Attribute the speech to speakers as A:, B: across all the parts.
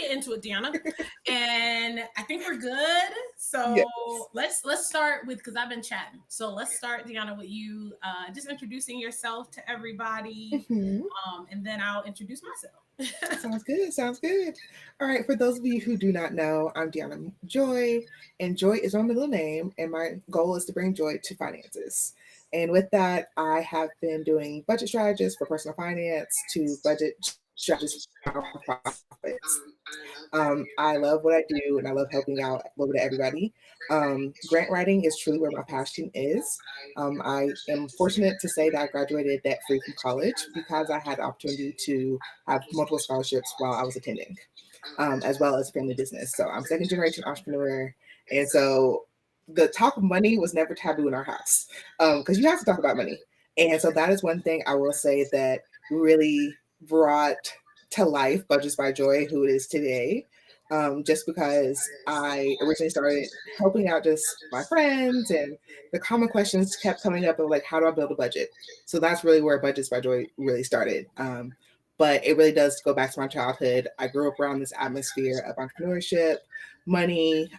A: get into it, Deanna. And I think we're good. So
B: Yes.
A: let's start with, because I've been chatting. So let's start, Deanna, with you just introducing yourself to everybody,
B: Mhm.
A: and then I'll introduce myself.
B: Sounds good. Sounds good. All right. For those of you who do not know, I'm Deanna Joy, and Joy is my middle name, and my goal is to bring joy to finances. And with that, I have been doing budget strategies for personal finance to budget strategies for nonprofits. I love what I do, and I love helping out a little bit of everybody. Grant writing is truly where my passion is. I am fortunate to say that I graduated debt free from college because I had the opportunity to have multiple scholarships while I was attending, as well as family business. So I'm second generation entrepreneur. And so the talk of money was never taboo in our house, because you have to talk about money. And so that is one thing I will say that really brought to life Budgets by Joy, who it is today. Just because I originally started helping out just my friends, and the common questions kept coming up of like, how do I build a budget? So that's really where Budgets by Joy really started. But it really does go back to my childhood. I grew up around this atmosphere of entrepreneurship, money,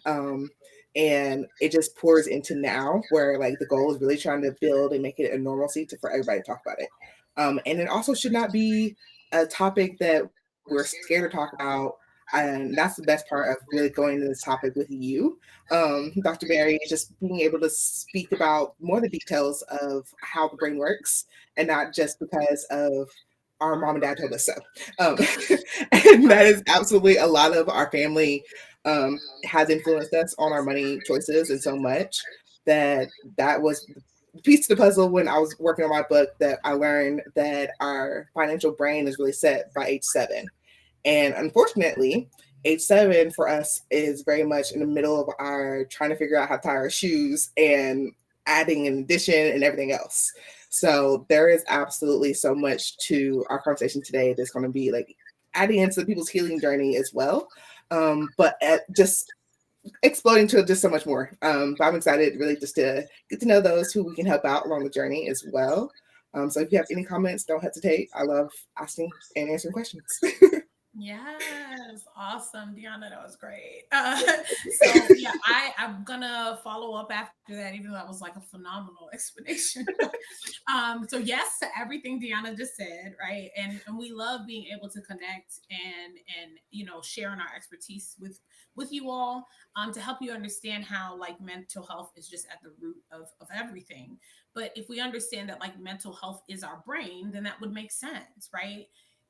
B: and it just pours into now where like the goal is really trying to build and make it a normalcy to for everybody to talk about it. And it also should not be a topic that we're scared to talk about. And that's the best part of really going into this topic with you, Dr. Barry, just being able to speak about more the details of how the brain works, and not just because of our mom and dad told us so. Um, and that
A: Right.
B: is absolutely a lot of our family has influenced us on our money choices, and so much that that was the piece to the puzzle when I was working on my book, that I learned that our financial brain is really set by age 7. And unfortunately, age 7 for us is very much in the middle of our trying to figure out how to tie our shoes and adding an addition and everything else. So there is absolutely so much to our conversation today that's going to be like adding into people's healing journey as well. But just exploding to just so much more. But I'm excited really just to get to know those who we can help out along the journey as well. So if you have any comments, don't hesitate. I love asking and answering questions.
A: Yes, awesome, Deanna. That was great. So yeah, I'm gonna follow up after that, even though that was like a phenomenal explanation. So yes to everything Deanna just said, right? And we love being able to connect and sharing our expertise with you all, to help you understand how like mental health is just at the root of everything. But if we understand that like mental health is our brain, then that would make sense, right?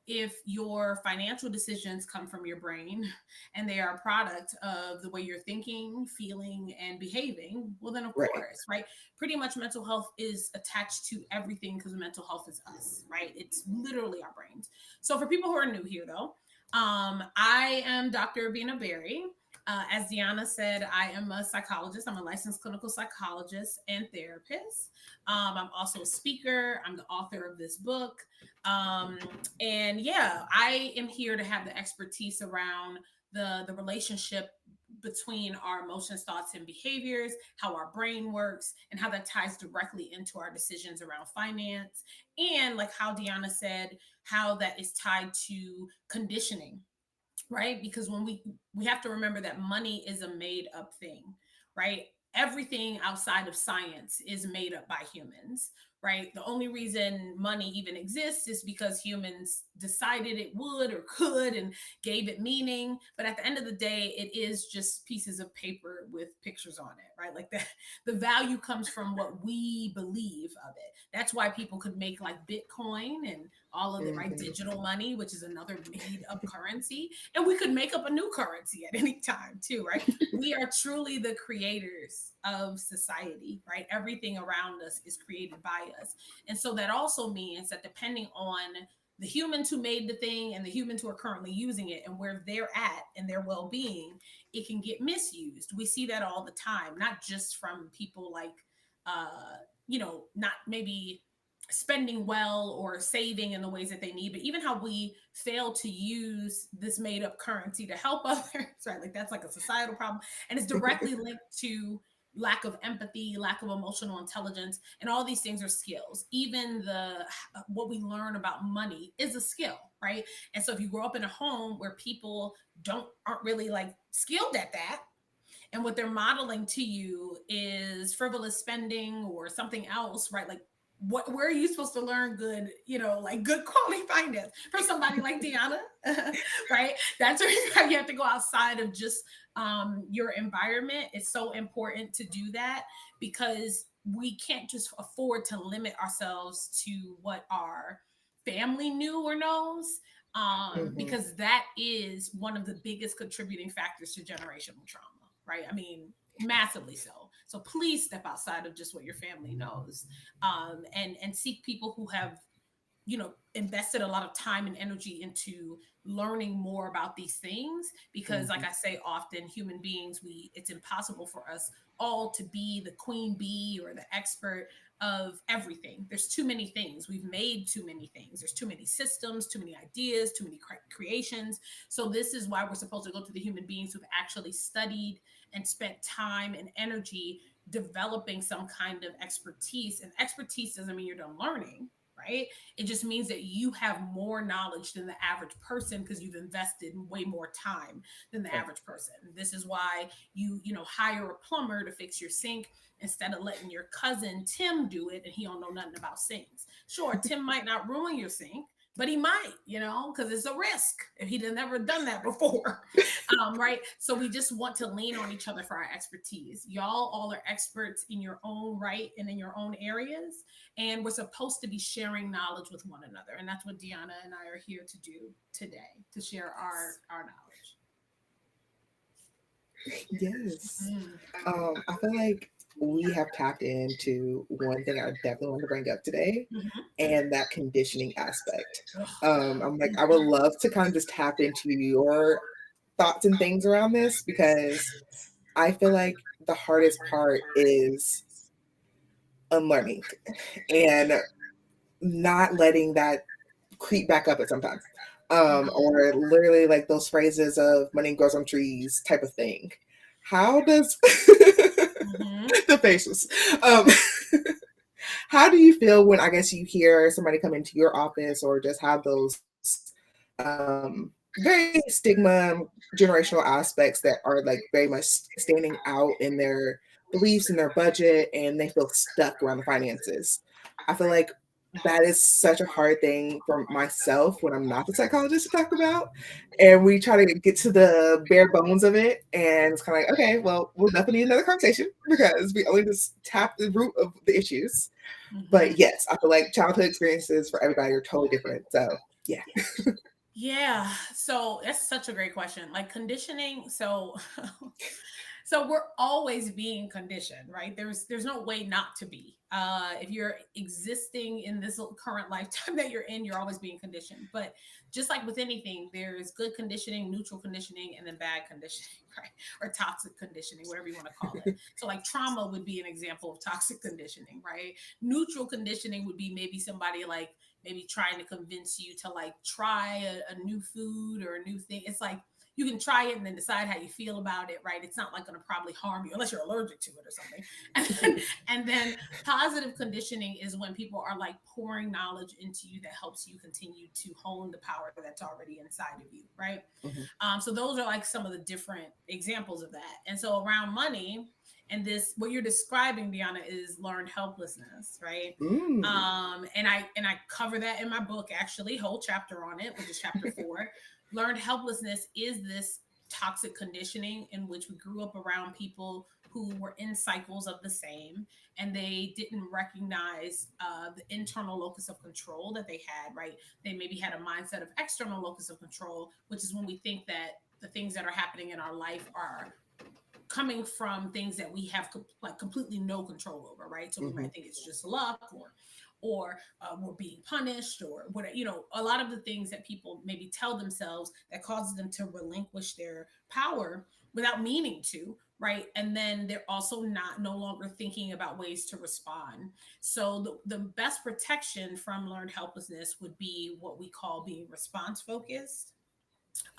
A: If your financial decisions come from your brain and they are a product of the way you're thinking, feeling, and behaving, well, then of
B: Right.
A: course, right? Pretty much mental health is attached to everything because mental health is us, right? It's literally our brains. So for people who are new here, though, I am Dr. Deahna Berry. As Deanna said, I am a psychologist. I'm a licensed clinical psychologist and therapist. I'm also a speaker. I'm the author of this book. Um, and yeah, I am here to have the expertise around the relationship between our emotions, thoughts, and behaviors, how our brain works, and how that ties directly into our decisions around finance. And like how Deanna said, how that is tied to conditioning, right? Because when we have to remember that money is a made up thing, right? Everything outside of science is made up by humans, right? The only reason money even exists is because humans decided it would or could and gave it meaning. But at the end of the day, it is just pieces of paper with pictures on it, right? Like that, the value comes from what we believe of it. That's why people could make like Bitcoin and all of it, right?
B: Mhm.
A: Digital money, which is another made up currency, and we could make up a new currency at any time too, right? We are truly the creators of society, right? Everything around us is created by us. And so that also means that depending on the humans who made the thing and the humans who are currently using it and where they're at and their well-being, it can get misused. We see that all the time, not just from people like not maybe spending well or saving in the ways that they need, but even how we fail to use this made up currency to help others, right? Like that's like a societal problem. And it's directly linked to lack of empathy, lack of emotional intelligence, and all these things are skills. Even the what we learn about money is a skill, right? And so if you grow up in a home where people aren't really like skilled at that, and what they're modeling to you is frivolous spending or something else, right? Like, where are you supposed to learn good, like good quality finance from somebody like Deahna? Right? That's where you have to go outside of just your environment. It's so important to do that, because we can't just afford to limit ourselves to what our family knew or knows,
B: Mhm.
A: because that is one of the biggest contributing factors to generational trauma, right? I mean, massively so. So please step outside of just what your family knows, and seek people who have invested a lot of time and energy into learning more about these things, because like
B: Mhm.
A: I say often, human beings, it's impossible for us all to be the queen bee or the expert of everything. There's too many things. We've made too many things. There's too many systems, too many ideas, too many creations. So this is why we're supposed to go to the human beings who've actually studied and spent time and energy developing some kind of expertise. And expertise doesn't mean you're done learning, right? It just means that you have more knowledge than the average person, because you've invested way more time than the
B: Right.
A: average person. This is why you hire a plumber to fix your sink instead of letting your cousin Tim do it, and he don't know nothing about sinks. Sure, Tim might not ruin your sink, but he might, because it's a risk if he'd never done that before. Right? So we just want to lean on each other for our expertise. Y'all all are experts in your own right and in your own areas, and we're supposed to be sharing knowledge with one another, and that's what Deahna and I are here to do today, to share our knowledge.
B: Yes.
A: Mm.
B: I feel like we have tapped into one thing I definitely want to bring up today,
A: Mhm.
B: and that conditioning aspect.
A: Ugh.
B: I'm like, I would love to kind of just tap into your thoughts and things around this, because I feel like the hardest part is unlearning and not letting that creep back up at some time. Or literally like those phrases of money grows on trees type of thing. How does
A: Mhm.
B: the faces? Um, how do you feel when I guess you hear somebody come into your office or just have those very stigma generational aspects that are like very much standing out in their beliefs and their budget, and they feel stuck around the finances? I feel like that is such a hard thing for myself when I'm not the psychologist to talk about. And we try to get to the bare bones of it. And it's kind of like, okay, well, we'll definitely need another conversation because we only just tap the root of the issues. But
A: Mhm.
B: yes, I feel like childhood experiences for everybody are totally different. So yeah.
A: Yeah. So that's such a great question. Like conditioning. So so we're always being conditioned, right? There's no way not to be. If you're existing in this current lifetime that you're in, you're always being conditioned. But just like with anything, there's good conditioning, neutral conditioning, and then bad conditioning, right? Or toxic conditioning, whatever you want to call it. So like trauma would be an example of toxic conditioning, right? Neutral conditioning would be maybe somebody like maybe trying to convince you to like try a new food or a new thing. It's like you can try it and then decide how you feel about it, right? It's not like going to probably harm you unless you're allergic to it or something. And then positive conditioning is when people are like pouring knowledge into you that helps you continue to hone the power that's already inside of you, right?
B: Mhm.
A: So those are like some of the different examples of that. And so around money, and this what you're describing, Deahna, is learned helplessness, right?
B: Mm.
A: And I cover that in my book, actually, whole chapter on it, which is chapter 4. Learned helplessness is this toxic conditioning in which we grew up around people who were in cycles of the same, and they didn't recognize the internal locus of control that they had, right? They maybe had a mindset of external locus of control, which is when we think that the things that are happening in our life are coming from things that we have like completely no control over, right? So we
B: Mhm.
A: might think it's just luck, or we're being punished, or what, a lot of the things that people maybe tell themselves that causes them to relinquish their power without meaning to, right? And then they're also not no longer thinking about ways to respond. So the best protection from learned helplessness would be what we call being response focused.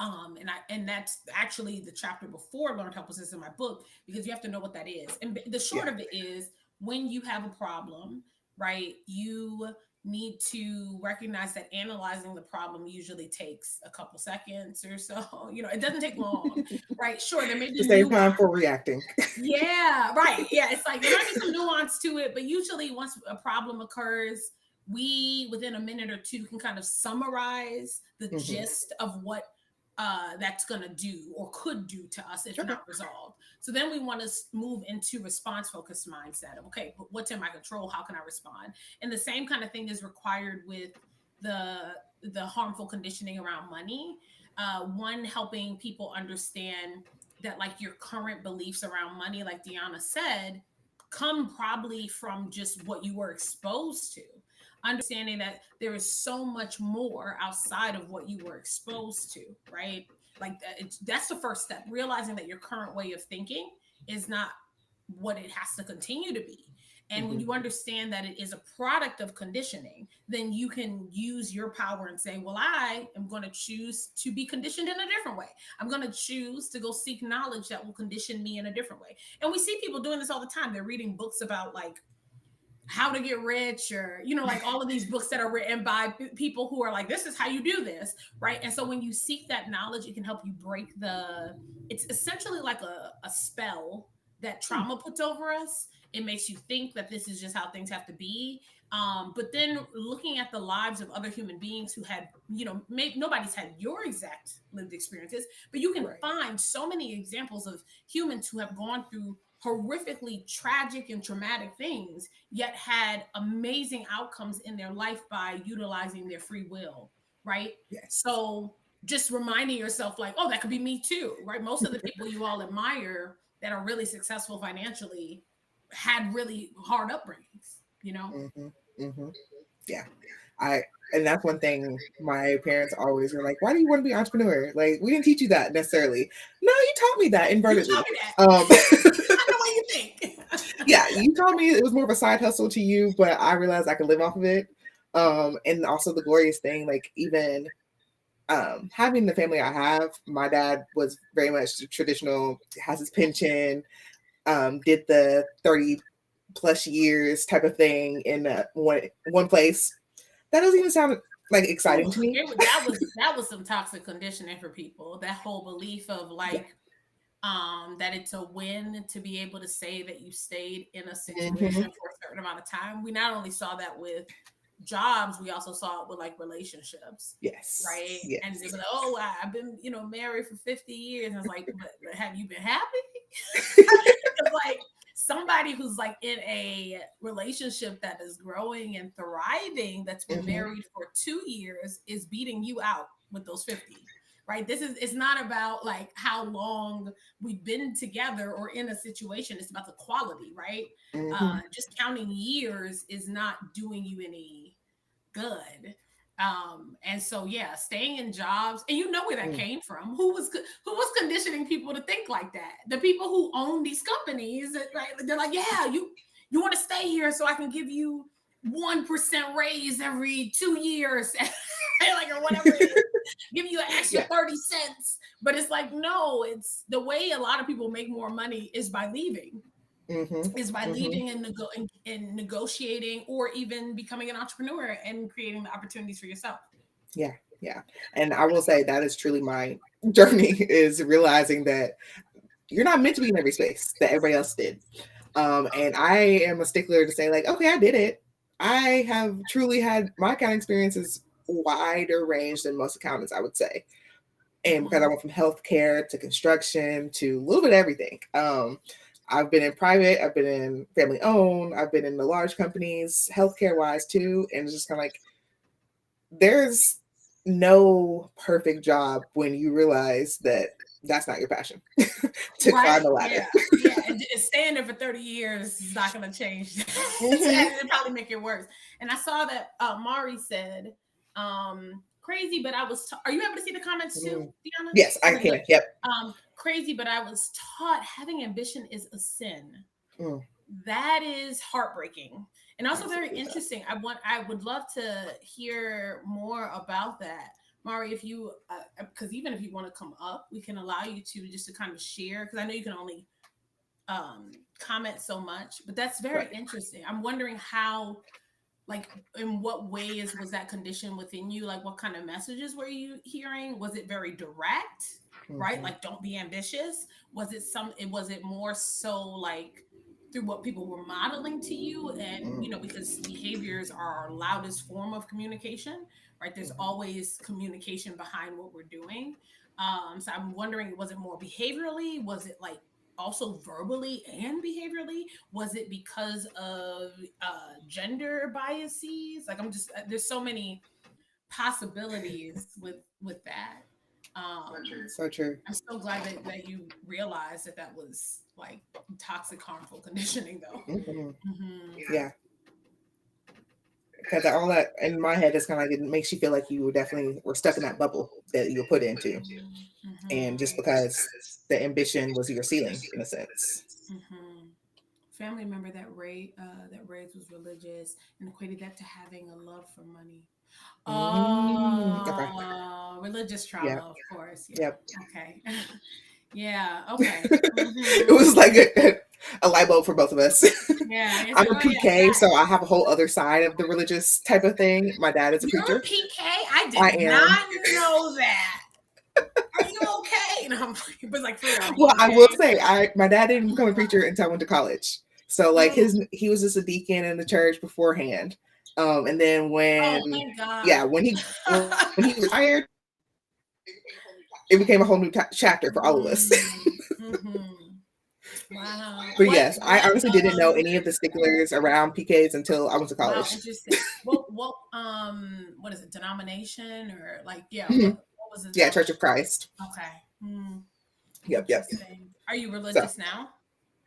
A: And that's actually the chapter before learned helplessness in my book, because you have to know what that is. And the short
B: Yeah.
A: of it is, when you have a problem, right, you need to recognize that analyzing the problem usually takes a couple seconds or so. It doesn't take long, right? Sure, there may
B: The
A: be
B: same time
A: nuance.
B: for reacting.
A: Yeah, right. Yeah, it's like there might be some nuance to it, but usually once a problem occurs, we within a minute or two can kind of summarize the
B: Hmm.
A: gist of what that's going to do or could do to us if
B: Okay.
A: not resolved. So then we want to move into response focused mindset of, okay, but what's in my control? How can I respond? And the same kind of thing is required with the the harmful conditioning around money. One, helping people understand that like your current beliefs around money, like Deahna said, come probably from just what you were exposed to. Understanding that there is so much more outside of what you were exposed to, right? Like that's the first step. Realizing that your current way of thinking is not what it has to continue to be. And when
B: Hmm.
A: you understand that it is a product of conditioning, then you can use your power and say, well, I am going to choose to be conditioned in a different way. I'm going to choose to go seek knowledge that will condition me in a different way. And we see people doing this all the time. They're reading books about like how to get rich, or like all of these books that are written by people who are like, this is how you do this, right? And so when you seek that knowledge, it can help you break it's essentially like a spell that trauma puts over us. It makes you think that this is just how things have to be. But then looking at the lives of other human beings who had, maybe nobody's had your exact lived experiences, but you can
B: Right.
A: find so many examples of humans who have gone through horrifically tragic and traumatic things, yet had amazing outcomes in their life by utilizing their free will, right?
B: Yes.
A: So just reminding yourself, like, oh, that could be me too, right? Most of the people you all admire that are really successful financially had really hard upbringings.
B: Hmm. Hmm. Yeah. I and that's one thing my parents always were like, why do you want to be an entrepreneur? Like, we didn't teach you that necessarily. No, you taught me that
A: You taught
B: invertedly.
A: me that.
B: Um,
A: Not the way you think.
B: yeah, you taught me it was more of a side hustle to you, but I realized I could live off of it. And also the glorious thing, like even having the family I have, my dad was very much traditional, has his pension, did the 30 plus years type of thing in one place. That doesn't even sound like
A: Ooh,
B: exciting to me.
A: that was some toxic conditioning for people. That whole belief of
B: Yeah.
A: like that it's a win to be able to say that you stayed in a situation
B: Hmm.
A: for a certain amount of time. We not only saw that with jobs, we also saw it with like relationships,
B: Yes.
A: right? And they
B: Yes.
A: were like, oh, I've been, married for 50 years. And I was like, but have you been happy? Because like somebody who's like in a relationship that is growing and thriving, that's been
B: Hmm.
A: married for 2 years, is beating you out with those 50. Right. It's not about like how long we've been together or in a situation. It's about the quality, right?
B: Hmm.
A: Just counting years is not doing you any good. And so yeah, staying in jobs, and you know where that came from. Who was conditioning people to think like that? The people who own these companies, right? They're like, yeah, you want to stay here so I can give you 1% raise every 2 years, like, or whatever it is, give you an extra
B: Yeah.
A: 30 cents. But it's like, no, it's the way a lot of people make more money is by leaving,
B: Hmm.
A: is by
B: Hmm.
A: leaving and negotiating, or even becoming an entrepreneur and creating the opportunities for yourself.
B: Yeah. Yeah. And I will say that is truly my journey is realizing that you're not meant to be in every space that everybody else did. And I am a stickler to say, like, okay, I did it. I have truly had my accounting experience is wider range than most accountants, I would say. And because I
A: Mhm.
B: went from healthcare to construction to a little bit of everything. I've been in private, I've been in family owned, I've been in the large companies, healthcare wise too. And it's just kind of like, there's no perfect job when you realize that that's not your passion to climb
A: Right.
B: the ladder.
A: Yeah. Yeah. And staying there for 30 years is not going to change.
B: Hmm.
A: It'll probably make it worse. And I saw that Mari said, crazy, but are you able to see the comments too,
B: Mm.
A: Deanna?
B: Yes, I
A: Okay, good.
B: can. Yep.
A: Crazy, but I was taught having ambition is a sin.
B: Mm,
A: That is heartbreaking and
B: I
A: also very
B: disagree with that.
A: interesting. I would love to hear more about that, Mari. If you because even if you want to come up, we can allow you to just to kind of share, because I know you can only comment so much, but that's very
B: Right.
A: interesting. I'm wondering how like in what ways was that condition within you? Like what kind of messages were you hearing? Was it very direct, right?
B: Mhm.
A: Like don't be ambitious. Was it more so like through what people were modeling to you? And
B: Mhm.
A: because behaviors are our loudest form of communication, right? There's
B: Mhm.
A: always communication behind what we're doing. So I'm wondering, was it more behaviorally? Was it like also verbally and behaviorally? Was it because of gender biases? Like I'm just there's so many possibilities with that. Um,
B: So true.
A: I'm so glad that you realized that that was like toxic, harmful conditioning, though.
B: Mhm.
A: Hmm.
B: Yeah, because all that in my head is kind of like it makes you feel like you were definitely were stuck in that bubble that you were put into, and just
A: Hmm.
B: because the ambition was your ceiling in a sense.
A: Hmm. Family member that raised was religious and equated that to having a love for money.
B: Okay.
A: Oh, religious
B: Yeah.
A: trauma, of course. Yeah.
B: Yep.
A: Okay. Yeah. Okay.
B: It
A: Hmm.
B: was like a light bulb for both of us.
A: Yeah. It's
B: I'm
A: like,
B: a
A: oh yeah,
B: PK,
A: that.
B: so I have a whole other side of the religious type of thing. My dad is a
A: You're a
B: preacher.
A: PK. I
B: I
A: did
B: am.
A: not know that. Are you okay? And I'm like, but like for real, are you
B: Well, I will
A: okay?
B: say, I my dad didn't become a preacher until I went to college. So like
A: Mm.
B: he was just a deacon in the church beforehand. And then
A: Oh,
B: when
A: thank God.
B: yeah, when he retired, it became a whole new chapter for all of us.
A: Mm-hmm. Wow.
B: But yes, I honestly didn't know any of the particulars around PKs until I went to
A: Wow,
B: college.
A: interesting. What is it, denomination or like, yeah,
B: Mhm.
A: what was the
B: Yeah, Church of
A: denomination?
B: Christ.
A: Okay. Hmm.
B: Yep.
A: Interesting. Are you
B: So
A: religious now?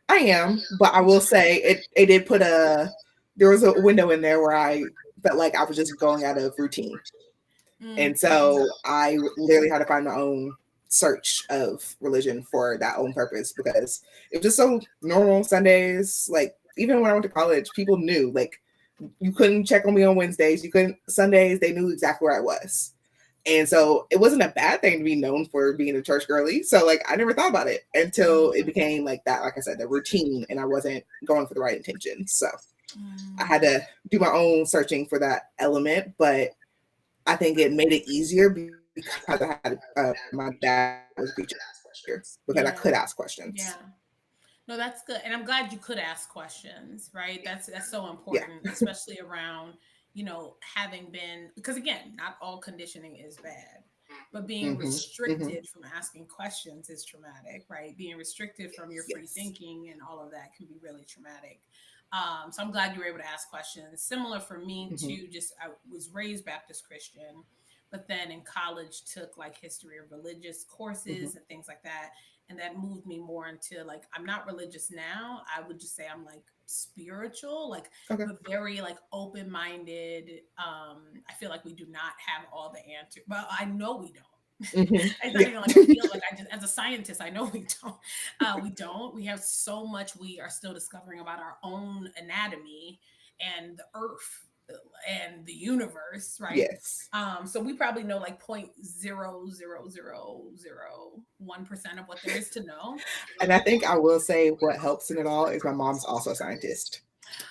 B: I am, but I will say it did put a there was a window in there where I felt like I was just going out of routine. And
A: Mm-hmm.
B: so I literally had to find my own search of religion for that own purpose because it was just so normal Sundays. Like even when I went to college, people knew like you couldn't check on me on Wednesdays. You couldn't Sundays. They knew exactly where I was. And so it wasn't a bad thing to be known for being a church girly. So like I never thought about it until it became like that, like I said, the routine and I wasn't going for the right intentions. So I had
A: Mm-hmm.
B: to do my own searching for that element, but I think it made it easier because I had my dad was a preacher because I could ask questions.
A: Yeah. Yeah. No, that's good. And I'm glad you could ask questions, right? That's so
B: Yeah.
A: important, especially around, having been, because again, not all conditioning is bad, but being
B: Hmm.
A: restricted from asking questions is traumatic, right? Being restricted from your free
B: Yes.
A: thinking and all of that can be really traumatic. So I'm glad you were able to ask questions. Similar for me
B: Hmm.
A: too, just I was raised Baptist Christian, but then in college took like history of religious
B: Hmm.
A: courses and things like that, and that moved me more into like I'm not religious now. I would just say I'm like spiritual, like
B: Okay.
A: but very like open-minded. I feel like we do not have all the answers. Well, I know we don't.
B: Hmm.
A: It's not
B: Yeah.
A: even like a feel, like I just as a scientist, I know we don't. We have so much we are still discovering about our own anatomy and the earth and the universe, right?
B: Yes.
A: So we probably know like 0.00001% of what there is to know.
B: And I think I will say what helps in it all is my mom's also a scientist.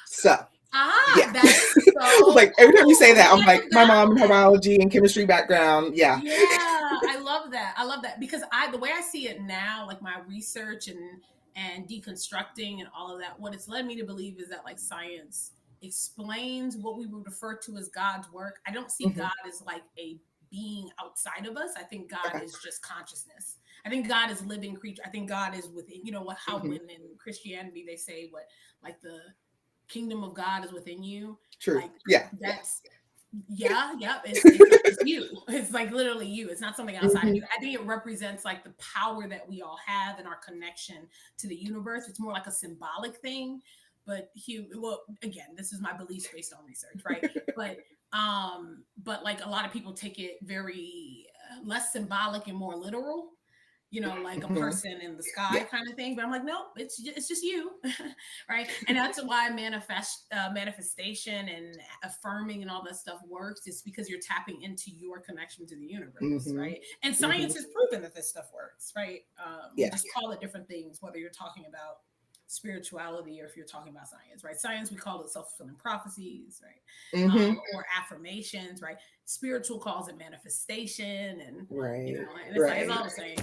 B: So
A: Ah,
B: yeah.
A: that is so
B: Like every time you say
A: cool.
B: that,
A: We
B: I'm like,
A: never
B: my
A: got
B: mom and her
A: that.
B: biology and chemistry background. Yeah.
A: Yeah, I love that. I love that because the way I see it now, like my research and deconstructing and all of that, what it's led me to believe is that like science explains what we would refer to as God's work. I don't see
B: Hmm.
A: God as like a being outside of us. I think God
B: Okay.
A: is just consciousness. I think God is living creature. I think God is within, what how
B: Hmm.
A: when in Christianity they say what like the kingdom of God is within you.
B: True.
A: Like
B: Yeah.
A: that's yeah, yep. It's you. It's like literally you. It's not something outside of
B: Hmm.
A: you. I think it represents like the power that we all have and our connection to the universe. It's more like a symbolic thing. But well, again, this is my beliefs based on research, right? But like a lot of people take it very less symbolic and more literal, like a
B: Hmm.
A: person in the sky
B: Yeah.
A: kind of thing. But I'm like, nope, it's just you, right? And that's why manifestation and affirming and all that stuff works. It's because you're tapping into your connection to the universe,
B: Hmm.
A: right? And
B: Hmm.
A: science has proven that this stuff works, right? We
B: Yeah.
A: just call it different things, whether you're talking about spirituality or if you're talking about science, right? Science, we call it self-fulfilling prophecies, right?
B: Mm-hmm.
A: Or affirmations, right? Spiritual calls it manifestation, and
B: Right.
A: and it's like it's
B: Right.
A: all the same.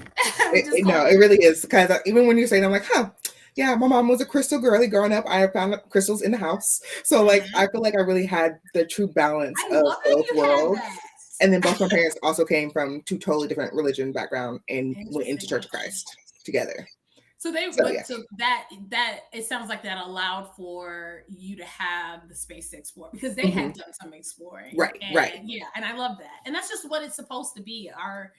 A: We just
B: No,
A: call
B: it really is because even when you're saying, I'm like, huh, yeah, my mom was a crystal girly growing up. I found crystals in the house, so like
A: Mhm.
B: I feel like I really had the true balance
A: I
B: of
A: love that
B: both
A: you had
B: worlds.
A: that.
B: And then both my parents also came from two totally different religion background and went into
A: Interesting.
B: Church of Christ together.
A: So they,
B: So yeah.
A: but so that it sounds like that allowed for you to have the space to explore because they
B: Hmm.
A: had done some exploring,
B: Right. Right.
A: and yeah, and I love that, and that's just what it's supposed to be. Our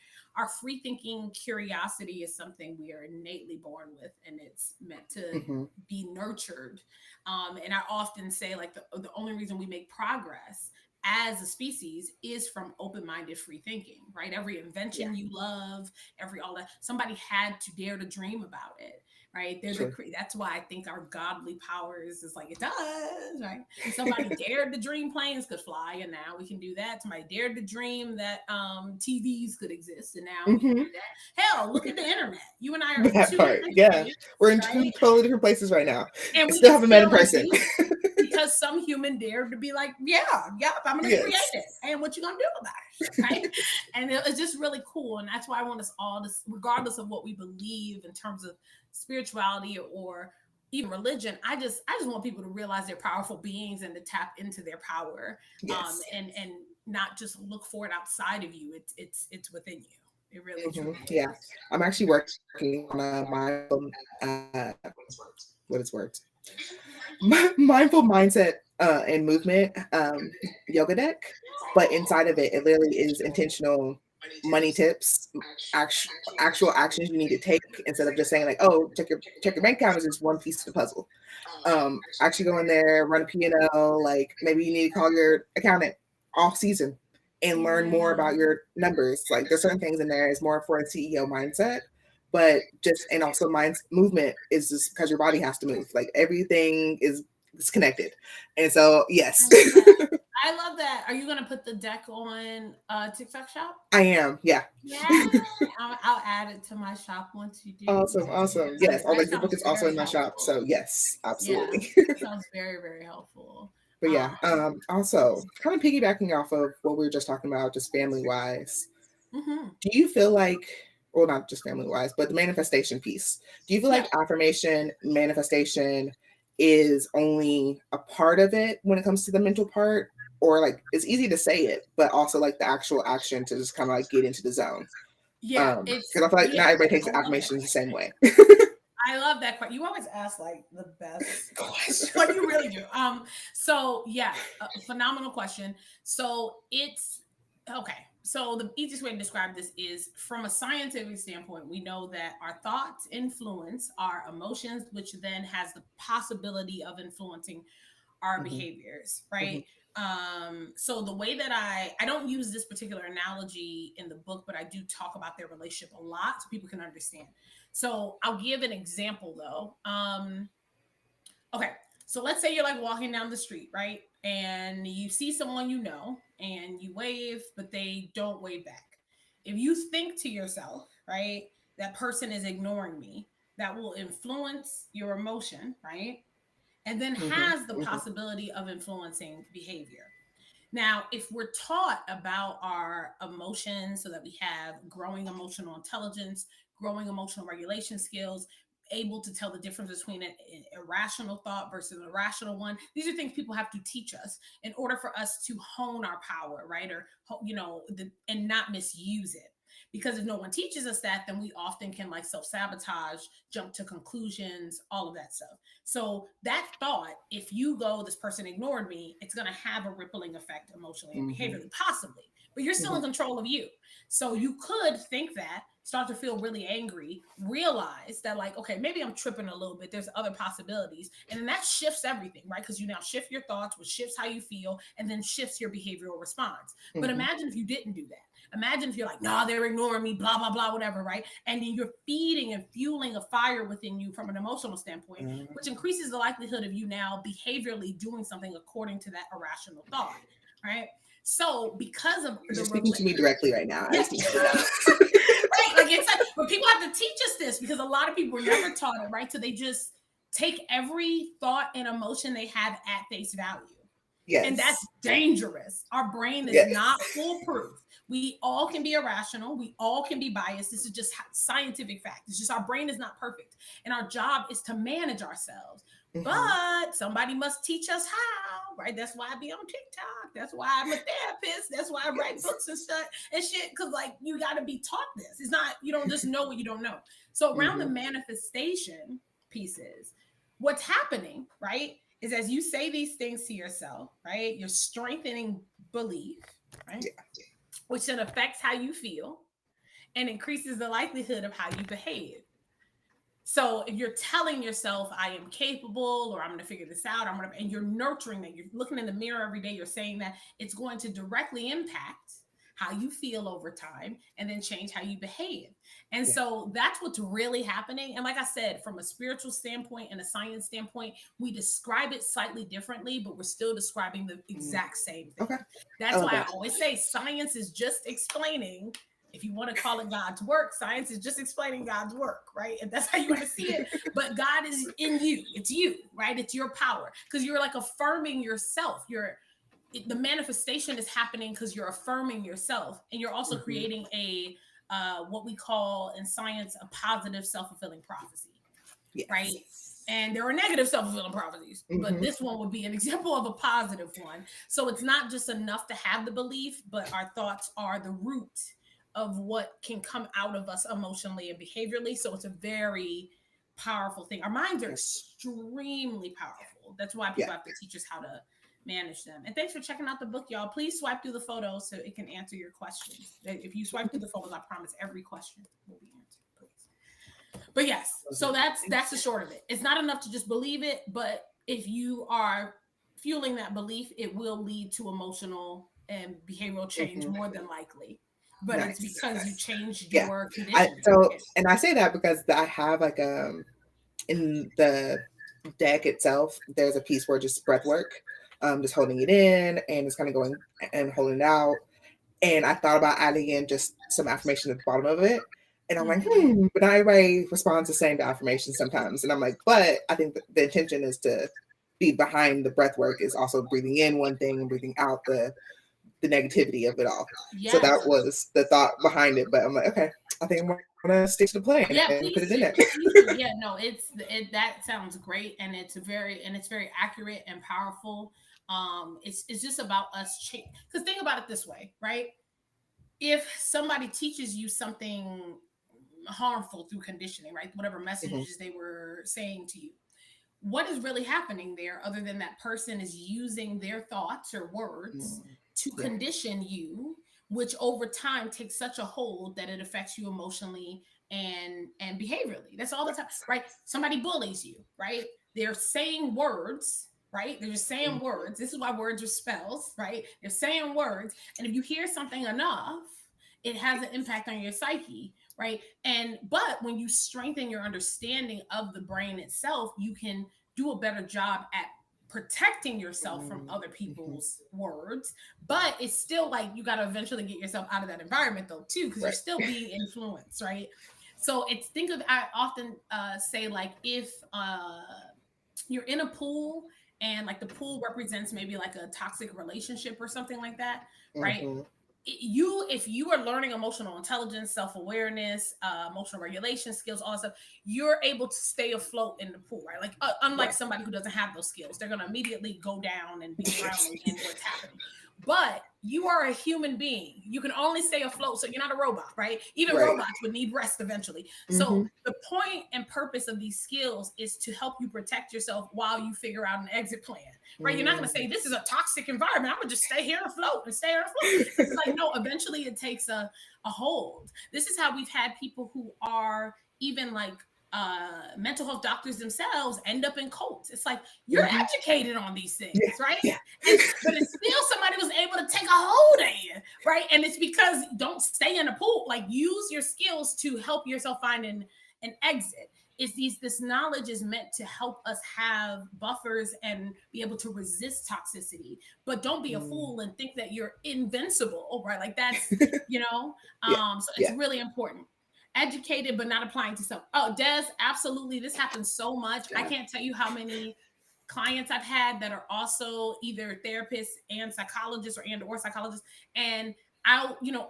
A: free thinking curiosity is something we are innately born with, and it's meant to
B: Hmm.
A: be nurtured. And I often say like the only reason we make progress as a species is from open-minded free thinking, right? Every
B: Yeah.
A: invention you love, every all that, somebody had to dare to dream about it, right?
B: True.
A: That's why I think our godly powers is like it does, right? Somebody dared to dream planes could fly, and now we can do that. Somebody dared to dream that TVs could exist, and now we can
B: Hmm.
A: do that. Hell, look at the internet. You and I are
B: That
A: two
B: part.
A: different
B: Yeah.
A: states,
B: We're in two
A: right?
B: totally different places right now.
A: And
B: I
A: we
B: still
A: can
B: haven't met in
A: still
B: person.
A: exist because some human dared to be like, yeah, yep, I'm gonna create
B: Yes.
A: it, and what you gonna do about it, right? And it's just really cool, and that's why I want us all to, regardless of what we believe in terms of spirituality or even religion, I just want people to realize they're powerful beings and to tap into their power,
B: Yes.
A: and not just look for it outside of you. It's within you. It really
B: Hmm.
A: truly
B: Yeah.
A: is.
B: I'm actually working on a mindful, what is words? Mindful mindset and movement yoga deck, but inside of it, it literally is intentional money tips, actual actions you need to take instead of just saying like, oh, check your bank account is just one piece of the puzzle. Actually go in there, run a P&L, like maybe you need to call your accountant off season and learn more
A: Yeah.
B: about your numbers. Like there's certain things in there is more for a CEO mindset, but just and also mind movement is just because your body has to move. Like everything is connected. And so
A: I
B: yes.
A: love that. I love that. Are you gonna put the deck on TikTok shop?
B: I am. Yeah.
A: Yeah, I'll add it to my shop once you do.
B: Awesome. Awesome.
A: That,
B: Yes. All
A: that
B: like the book
A: sounds
B: is also
A: very
B: in my shop.
A: helpful.
B: So yes,
A: Yeah,
B: absolutely.
A: that sounds very, very helpful.
B: But
A: Um,
B: yeah, also kind of piggybacking off of what we were just talking about, just family wise,
A: mhm.
B: do you feel like, well, not just family wise, but the manifestation piece, do you feel
A: Yeah,
B: like affirmation, manifestation is only a part of it when it comes to the mental part? Or like it's easy to say it, but also like the actual action to just kind of like get into the zone.
A: yeah,
B: Because I feel like
A: yeah.
B: not everybody takes
A: I love that
B: affirmations the same
A: question.
B: way.
A: I love that question. You always ask like the best questions.
B: Gosh.
A: Like you really do. So yeah, a phenomenal question. So it's okay. So the easiest way to describe this is from a scientific standpoint, we know that our thoughts influence our emotions, which then has the possibility of influencing our
B: Hmm.
A: behaviors,
B: Hmm.
A: right? So the way that I don't use this particular analogy in the book, but I do talk about their relationship a lot so people can understand. So I'll give an example though. Okay, so let's say you're like walking down the street, right? And you see someone you know and you wave, but they don't wave back. If you think to yourself, right, that person is ignoring me, that will influence your emotion, right? And then
B: Hmm.
A: has the
B: Hmm.
A: possibility of influencing behavior. Now, if we're taught about our emotions so that we have growing emotional intelligence, growing emotional regulation skills, able to tell the difference between an irrational thought versus an irrational one, these are things people have to teach us in order for us to hone our power, right? Or, and not misuse it. Because if no one teaches us that, then we often can like self sabotage, jump to conclusions, all of that stuff. So that thought, if you go, this person ignored me, it's going to have a rippling effect emotionally and
B: Hmm.
A: behaviorally, possibly, but you're still in
B: Hmm.
A: control of you. So you could think that, start to feel really angry, realize that, like, okay, maybe I'm tripping a little bit. There's other possibilities. And then that shifts everything, right? Because you now shift your thoughts, which shifts how you feel, and then shifts your behavioral response. But
B: Hmm.
A: imagine if you didn't do that. Imagine if you're like, nah, they're ignoring me, blah, blah, blah, whatever, right? And then you're feeding and fueling a fire within you from an emotional standpoint, which increases the likelihood of you now behaviorally doing something according to that irrational thought, right? So because of
B: You're
A: the
B: speaking to me directly right now. I
A: yeah,
B: just need you to know.
A: right, like it's like, but people have to teach us this because a lot of people were never taught it, right? So they just take every thought and emotion they have at face value. And that's
B: Yes.
A: dangerous. Our brain is
B: Yes.
A: not foolproof. We all can be irrational. We all can be biased. This is just scientific fact. It's just our brain is not perfect. And our job is to manage ourselves.
B: Mm-hmm.
A: But somebody must teach us how, right? That's why I be on TikTok. That's why I'm a therapist. That's why I write
B: Yes.
A: books and stuff and shit. Cause like you got to be taught this. It's not, you don't just know what you don't know. So around the
B: Mm-hmm.
A: manifestation pieces, what's happening, right, is as you say these things to yourself, right, you're strengthening belief, right,
B: Yeah.
A: which then affects how you feel and increases the likelihood of how you behave. So if you're telling yourself, I am capable, or I'm going to figure this out, I'm going to, and you're nurturing that, you're looking in the mirror every day, you're saying that, it's going to directly impact how you feel over time and then change how you behave. And
B: Yeah.
A: so that's what's really happening. And like I said, from a spiritual standpoint and a science standpoint, we describe it slightly differently, but we're still describing the
B: Mm.
A: exact same thing.
B: Okay. I
A: That's
B: love
A: why I
B: that.
A: always say science is just explaining, if you want to call it God's work, science is just explaining God's work, right? And that's how you want to see it. But God is in you. It's you, right? It's your power. Because you're like affirming yourself. The manifestation is happening because you're affirming yourself. And you're also
B: Mm-hmm.
A: creating a what we call in science a positive self-fulfilling prophecy, right?
B: Yes.
A: And there are negative self-fulfilling prophecies, but
B: Mm-hmm.
A: this one would be an example of a positive one. So it's not just enough to have the belief, but our thoughts are the root of what can come out of us emotionally and behaviorally. So it's a very powerful thing. Our minds are
B: Yeah.
A: extremely powerful. That's why
B: Yeah.
A: people have to teach us how to manage them. And thanks for checking out the book, y'all. Please swipe through the photos so it can answer your questions. If you swipe through the photos, I promise every question will be answered. Please. But yes, so that's the short of it. It's not enough to just believe it, but if you are fueling that belief, it will lead to emotional and behavioral change
B: Mm-hmm.
A: more than likely. But it's
B: Nice.
A: because you
B: Nice.
A: changed
B: Yeah.
A: your
B: I
A: conditioning.
B: so
A: Yeah.
B: and I say that because I have like in the deck itself, there's a piece where just breath work, just holding it in and just kind of going and holding it out. And I thought about adding in just some affirmation at the bottom of it. And I'm like,
A: Mhm.
B: but not everybody responds the same to affirmation sometimes. And I'm like, but I think the intention is to be behind the breath work is also breathing in one thing and breathing out the negativity of it all. So that
A: Yes.
B: was the thought behind it. But I'm like, okay, I think I'm gonna stick to the plan
A: Yeah,
B: and put
A: please
B: it in
A: do.
B: there.
A: Please do. Yeah, no, that sounds great, and it's very accurate and powerful. It's just about us change. Because think about it this way, right? If somebody teaches you something harmful through conditioning, right? Whatever
B: Mm-hmm.
A: messages they were saying to you, what is really happening there other than that person is using their thoughts or words
B: Mm-hmm.
A: to
B: Yeah.
A: condition you, which over time takes such a hold that it affects you emotionally and behaviorally. That's all the time,
B: Yes.
A: right? Somebody bullies you, right? They're saying words, right? They're just saying
B: Mm-hmm.
A: words. This is why words are spells, right? They're saying words, and if you hear something enough, it has an impact on your psyche, right? And but when you strengthen your understanding of the brain itself, you can do a better job at protecting yourself from other
B: Mm-hmm.
A: people's words. But it's still like you got to eventually get yourself out of that environment though too, because you're
B: Right.
A: still being influenced, right? So it's think of, I often say, like, if you're in a pool and like the pool represents maybe like a toxic relationship or something like that, right?
B: Mm-hmm.
A: You, if you are learning emotional intelligence, self-awareness, emotional regulation skills, all that stuff, you're able to stay afloat in the pool, right? Like unlike
B: Right.
A: somebody who doesn't have those skills, they're going to immediately go down and be drowning in what's happening. But you are a human being. You can only stay afloat, so you're not a robot, right? Even
B: Right.
A: robots would need rest eventually. So
B: Mm-hmm.
A: the point and purpose of these skills is to help you protect yourself while you figure out an exit plan, right? You're not going to say, this is a toxic environment, I'm going to just stay here afloat and stay here afloat. It's like, no, eventually it takes a hold. This is how we've had people who are even like mental health doctors themselves end up in cults. It's like, you're
B: Mm-hmm.
A: educated on these things,
B: Yeah.
A: right?
B: Yeah.
A: And but it's still somebody was able to take a hold of you, right? And it's because don't stay in a pool. Like, use your skills to help yourself find an exit. Is this knowledge is meant to help us have buffers and be able to resist toxicity, but don't be a
B: Mm.
A: fool and think that you're invincible, right? Like that's, you know,
B: Yeah.
A: so it's
B: Yeah.
A: really important. educated but not applying to self. Oh, Des, absolutely. This happens so much. I
B: Yeah.
A: can't tell you how many clients I've had that are also either therapists and psychologists or psychologists. And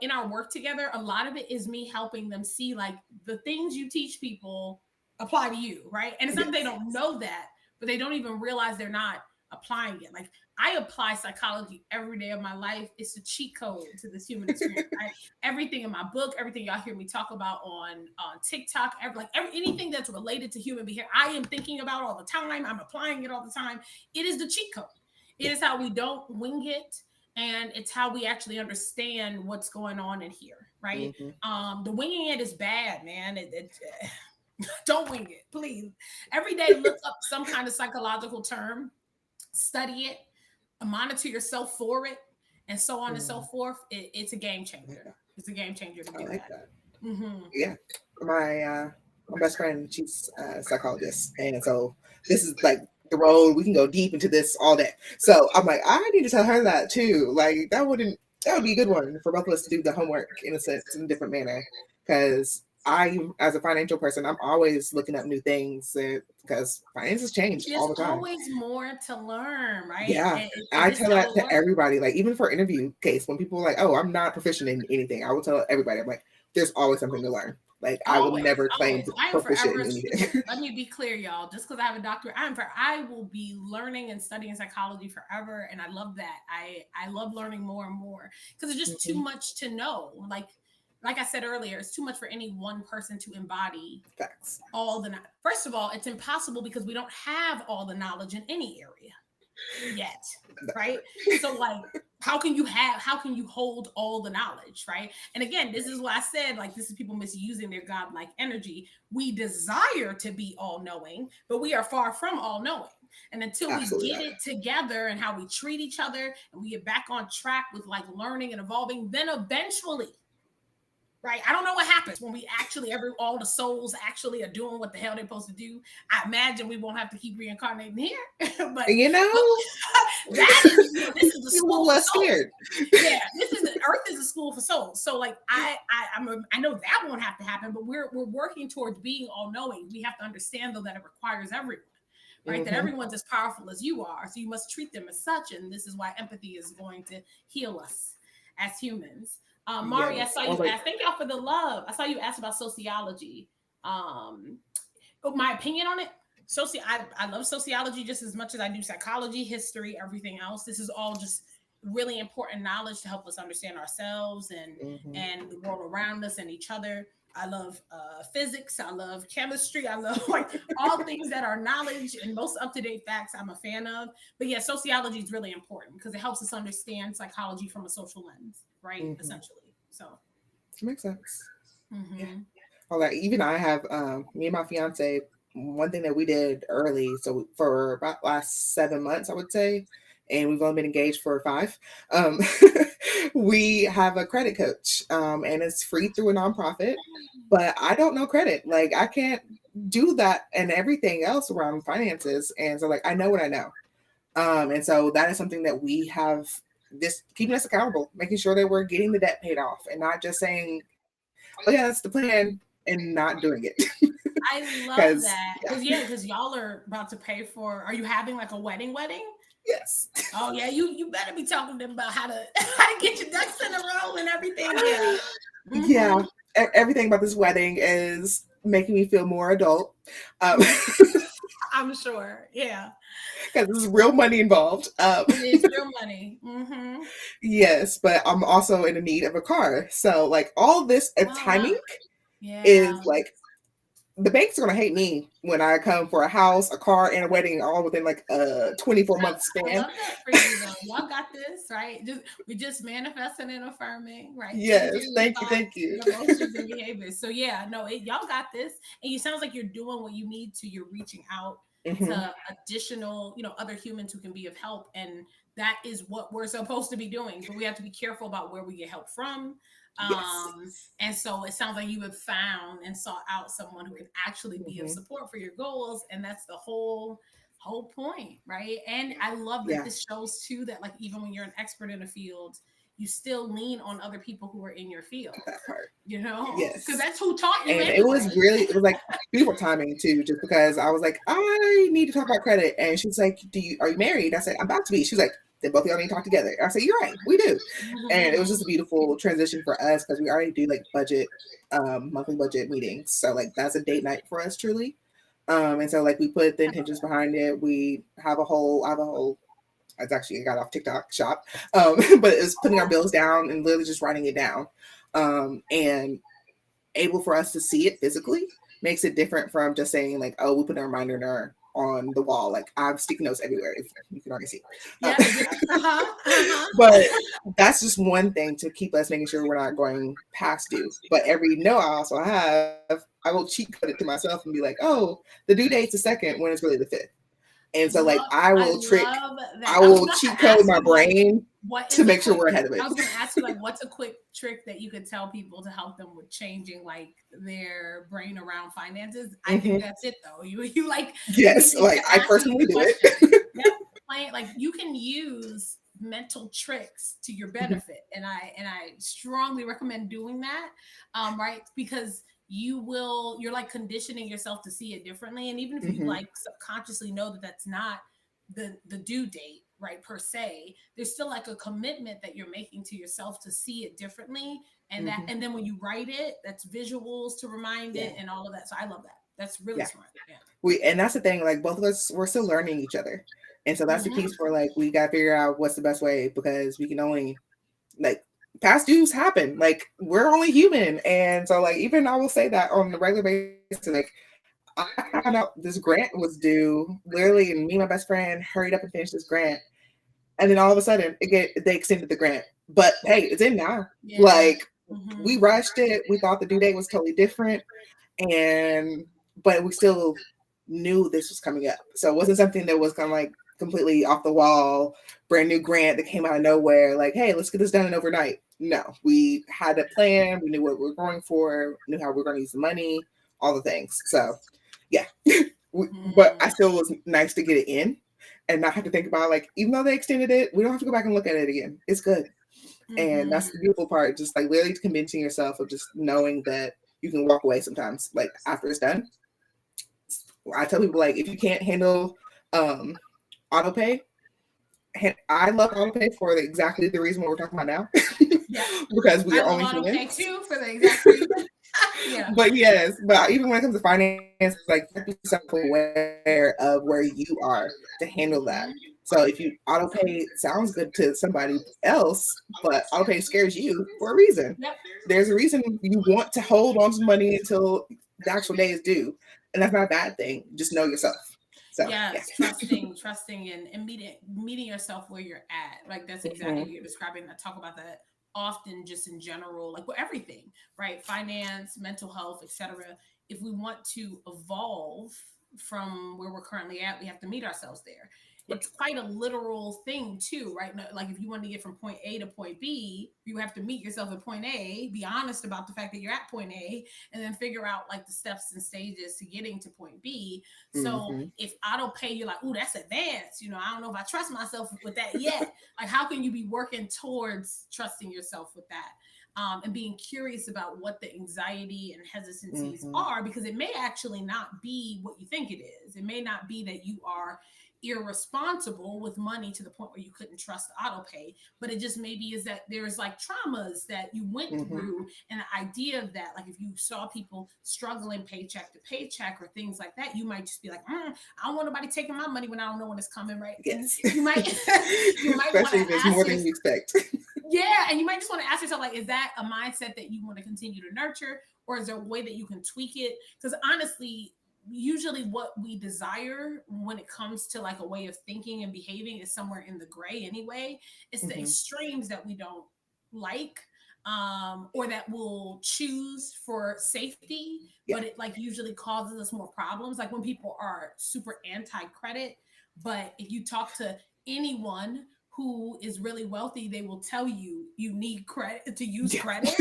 A: in our work together, a lot of it is me helping them see like the things you teach people apply to you, right? And it's not that they
B: Yes.
A: don't know that, but they don't even realize they're not applying it. Like I apply psychology every day of my life. It's a cheat code to this human experience. Everything in my book, everything y'all hear me talk about on TikTok, anything that's related to human behavior, I am thinking about all the time. I'm applying it all the time. It is the cheat code. It is how we don't wing it, and it's how we actually understand what's going on in here, right? The winging it is bad, man. Don't wing it, please. Every day, look up some kind of psychological term, study it, monitor yourself for it, and so on and so forth. It's a game changer. It's a game changer to
B: I
A: do
B: like
A: that.
B: that.
A: Mm-hmm.
B: Yeah. My best friend, she's a psychologist, and so this is like the road we can go deep into this all day. So I'm like, I need to tell her that too. Like that would be a good one for both of us to do the homework in a sense in a different manner. Because I, as a financial person, I'm always looking up new things because finances change
A: There's
B: all the time.
A: always more to learn, right?
B: Yeah, I
A: This is
B: tell
A: how
B: that
A: it
B: to
A: works.
B: everybody. Like even for interview case, when people are like, "Oh, I'm not proficient in anything," I will tell everybody, "I'm like, there's always something to learn. Like I will
A: Always,
B: never claim
A: always.
B: to
A: I am
B: proficient
A: forever
B: in
A: a student.
B: anything."
A: Let me be clear, y'all. Just because I have a doctorate, I will be learning and studying psychology forever, and I love that. I love learning more and more because it's just too
B: Mhm.
A: much to know. Like I said earlier, it's too much for any one person to embody
B: Facts.
A: all the. First of all, it's impossible because we don't have all the knowledge in any area yet, right? So like how can you hold all the knowledge, right? And again, this is what I said, like this is people misusing their godlike energy. We desire to be all knowing, but we are far from all knowing. And until we
B: Absolutely
A: get
B: not.
A: it together and how we treat each other and we get back on track with like learning and evolving, then eventually, right? I don't know what happens when we actually all the souls actually are doing what the hell they're supposed to do. I imagine we won't have to keep reincarnating here,
B: You
A: but
B: know,
A: that is this is a
B: be a little
A: school for
B: less
A: souls.
B: scared.
A: Yeah, Earth is a school for souls. So like I know that won't have to happen, but we're working towards being all knowing. We have to understand though that it requires everyone, right? That
B: Hmm.
A: everyone's as powerful as you are, so you must treat them as such. And this is why empathy is going to heal us as humans. Mari, I
B: Yes.
A: saw
B: I was
A: you
B: like,
A: ask. Thank y'all for the love. I saw you ask about sociology. Um, my opinion on it. I love sociology just as much as I do psychology, history, everything else. This is all just really important knowledge to help us understand ourselves
B: hmm
A: and the world around us and each other. I love physics. I love chemistry. I love like all things that are knowledge and most up to date facts. I'm a fan of. But yeah, sociology is really important because it helps us understand psychology from a social lens, right?
B: hmm
A: Essentially. So.
B: makes sense. Yeah.
A: Mm-hmm.
B: All that. Even I have me and my fiance. One thing that we did early, so for about last 7 months, I would say, and we've only been engaged for 5. Um, we have a credit coach, and it's free through a nonprofit. But I don't know credit. Like I can't do that and everything else around finances. And so like I know what I know. And so that is something that we have this keeping us accountable, making sure that we're getting the debt paid off and not just saying, oh yeah, that's the plan and not doing it.
A: I love
B: Because
A: that
B: yeah,
A: because y'all are about to pay for. Are you having like a wedding?
B: yes.
A: Oh yeah, you better be talking to them about how to how to get your ducks in a row and everything. Yeah.
B: Yeah.
A: Mm-hmm.
B: Everything about this wedding is making me feel more adult.
A: I'm sure. Yeah,
B: Because there's real money involved.
A: it is real money. Mm-hmm.
B: Yes, but I'm also in the need of a car. So like all this
A: Oh wow.
B: timing is
A: Yeah.
B: like the bank's gonna hate me when I come for a house, a car, and a wedding all within like a 24-month
A: I
B: span.
A: love that for you though. Y'all got this, right? We just manifesting and affirming, right?
B: Yes,
A: Changing your
B: thank you,
A: thoughts,
B: thank you.
A: your emotions, and behaviors. So yeah, no, y'all got this. And you sounds like you're doing what you need to. You're reaching out
B: Hmm.
A: to additional, other humans who can be of help. And that is what we're supposed to be doing. But we have to be careful about where we get help from.
B: Yes.
A: And so it sounds like you have found and sought out someone who can actually be of
B: Hmm.
A: support for your goals. And that's the whole point, right? And I love that
B: Yeah.
A: this shows too that like even when you're an expert in a field, you still lean on other people who are in your field,
B: that part.
A: because
B: Yes.
A: that's who taught you
B: And
A: anyway.
B: it was like beautiful timing too, just because I was like, I need to talk about credit. And she's like, are you married? I said, I'm about to be. She's like, then both of y'all need to talk together. I said, you're right, we do. And it was just a beautiful transition for us because we already do like monthly budget meetings. So like that's a date night for us truly. And so like we put the intentions behind it. I have a whole it's actually I got off TikTok shop. But it's putting our bills down and literally just writing it down. And able for us to see it physically makes it different from just saying like, oh, we put a reminder on the wall. Like I have sticky notes everywhere, if you can already see.
A: Yeah,
B: But that's just one thing to keep us making sure we're not going past due. But every no I also have, I will cheat code it to myself and be like, oh, the due date's the second when it's really the fifth. And so like I
A: love that. I was
B: will
A: about
B: cheat
A: to
B: code
A: ask
B: my
A: you, like,
B: brain
A: what
B: to
A: is a
B: make sure
A: quick,
B: we're ahead of it.
A: I was going to ask you, like, what's a quick trick that you could tell people to help them with changing like their brain around finances? I think that's it though. You like,
B: yes,
A: you
B: like I
A: ask me
B: personally
A: the
B: do
A: question.
B: it.
A: Yep. Like you can use mental tricks to your benefit, and I strongly recommend doing that, right? Because you're like conditioning yourself to see it differently, and even if you like subconsciously know that that's not the due date, right, per se, there's still like a commitment that you're making to yourself to see it differently, and then when you write it, that's visuals to remind it and all of that. So I love that. That's really smart. Yeah.
B: And that's the thing, like both of us, we're still learning each other. And so that's the piece where like we gotta figure out what's the best way, because we can only like past dues happen. Like we're only human. And so like even I will say that on a regular basis, like I found out this grant was due literally, and me and my best friend hurried up and finished this grant. And then all of a sudden they extended the grant. But hey, it's in now.
A: Yeah.
B: Like we rushed it. We thought the due date was totally different. But we still knew this was coming up. So it wasn't something that was kind of like completely off the wall, brand new grant that came out of nowhere. Like, hey, let's get this done in overnight. No, we had a plan. We knew what we were going for, knew how we were going to use the money, all the things. So yeah, but I still was nice to get it in and not have to think about like, even though they extended it, we don't have to go back and look at it again. It's good. And that's the beautiful part. Just like literally convincing yourself of just knowing that you can walk away sometimes, like after it's done. I tell people like if you can't handle auto pay, I love auto pay for exactly the reason what we're talking about now. Because we are only human.
A: Auto pay too for the exact reason. Yeah.
B: But yes, but even when it comes to finance, like be self-aware of where you are to handle that. So if you auto pay sounds good to somebody else, but auto pay scares you for a reason. There's a reason you want to hold on to money until the actual day is due. And that's not a bad thing. Just know yourself. So
A: yes, trusting and meeting yourself where you're at. Like that's exactly what you're describing. I talk about that often just in general, like with everything, right? Finance, mental health, etc. If we want to evolve from where we're currently at, we have to meet ourselves there. It's quite a literal thing too, right? Like if you want to get from point A to point B, you have to meet yourself at point A, be honest about the fact that you're at point A, and then figure out like the steps and stages to getting to point B. So if auto pay, you're like, ooh, that's advanced. I don't know if I trust myself with that yet. Like, how can you be working towards trusting yourself with that? And being curious about what the anxiety and hesitancies are, because it may actually not be what you think it is. It may not be that you are irresponsible with money to the point where you couldn't trust auto pay, but it just maybe is that there's like traumas that you went through, and the idea of that, like if you saw people struggling paycheck to paycheck or things like that, you might just be like, I don't want nobody taking my money when I don't know when it's coming, right?
B: Yes.
A: You might
B: especially if it's more than you expect.
A: Yeah, and you might just want to ask yourself, like, is that a mindset that you want to continue to nurture, or is there a way that you can tweak it? Because honestly, usually what we desire when it comes to like a way of thinking and behaving is somewhere in the gray anyway. It's the extremes that we don't like, or that we'll choose for safety, but it like usually causes us more problems. Like when people are super anti-credit, but if you talk to anyone who is really wealthy, they will tell you you need credit to use credit.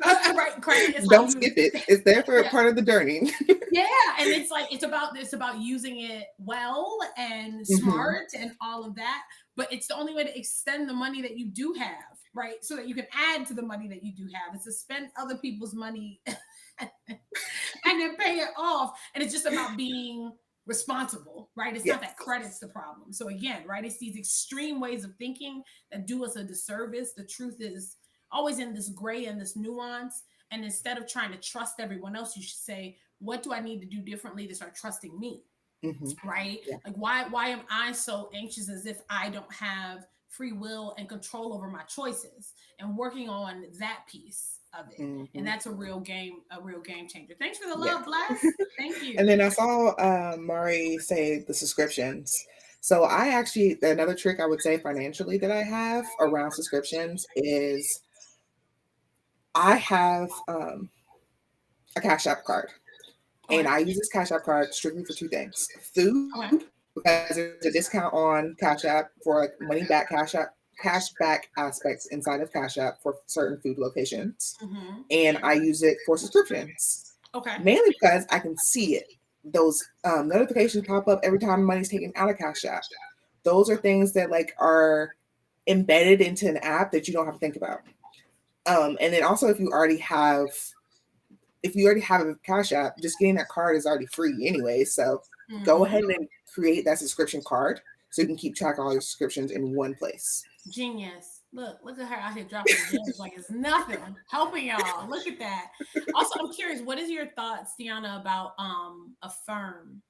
A: Right, credit is
B: don't skip it. It's there for a part of the journey.
A: Yeah, and it's like it's about using it well and smart and all of that. But it's the only way to extend the money that you do have. right? So that you can add to the money that you do have. It's to spend other people's money and then pay it off. And it's just about being responsible, right? It's not
B: Yes.
A: that credit's the problem. So again, right, it's these extreme ways of thinking that do us a disservice. The truth is always in this gray and this nuance. And instead of trying to trust everyone else, you should say, what do I need to do differently to start trusting me?
B: Hmm.
A: Right?
B: Yeah.
A: Like why am I so anxious as if I don't have free will and control over my choices, and working on that piece of it. And
B: Hmm.
A: that's a real game changer. Thanks for the
B: Yeah.
A: love, Bless. Thank
B: And
A: you.
B: then I saw Mari say the subscriptions. So I actually, another trick I would say financially that I have around subscriptions is I have a Cash App card. And
A: Okay.
B: I use this Cash App card strictly for two things: food,
A: Okay.
B: because there's a discount on Cash App for like money back cash back aspects inside of Cash App for certain food locations.
A: Mm-hmm.
B: And I use it for subscriptions,
A: Okay.
B: mainly because I can see it. Those notifications pop up every time money's taken out of Cash App. Those are things that like are embedded into an app that you don't have to think about. And then also if you already have a Cash App, just getting that card is already free anyway. So go
A: Mm-hmm.
B: ahead and create that subscription card so you can keep track of all your subscriptions in one place.
A: Genius. Look at her out here dropping gems like it's nothing. Helping y'all. Look at that. Also, I'm curious, what is your thoughts, Deanna, about Affirm?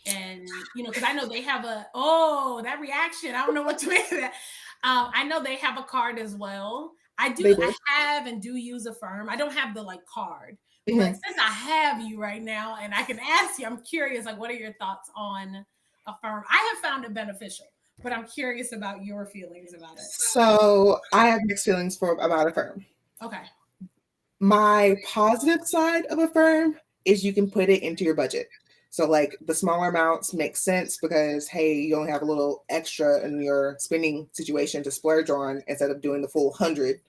A: And because I know they have that reaction. I don't know what to make of that. I know they have a card as well.
B: They
A: I
B: do.
A: have and do use Affirm. I don't have the like card, but
B: Mhm.
A: since I have you right now and I can ask you, I'm curious, like, what are your thoughts on Affirm? I have found it beneficial, but I'm curious about your feelings about it.
B: So I have mixed feelings for about Affirm.
A: Okay.
B: My positive side of Affirm is you can put it into your budget. So like the smaller amounts make sense because hey, you only have a little extra in your spending situation to splurge on instead of doing the full 150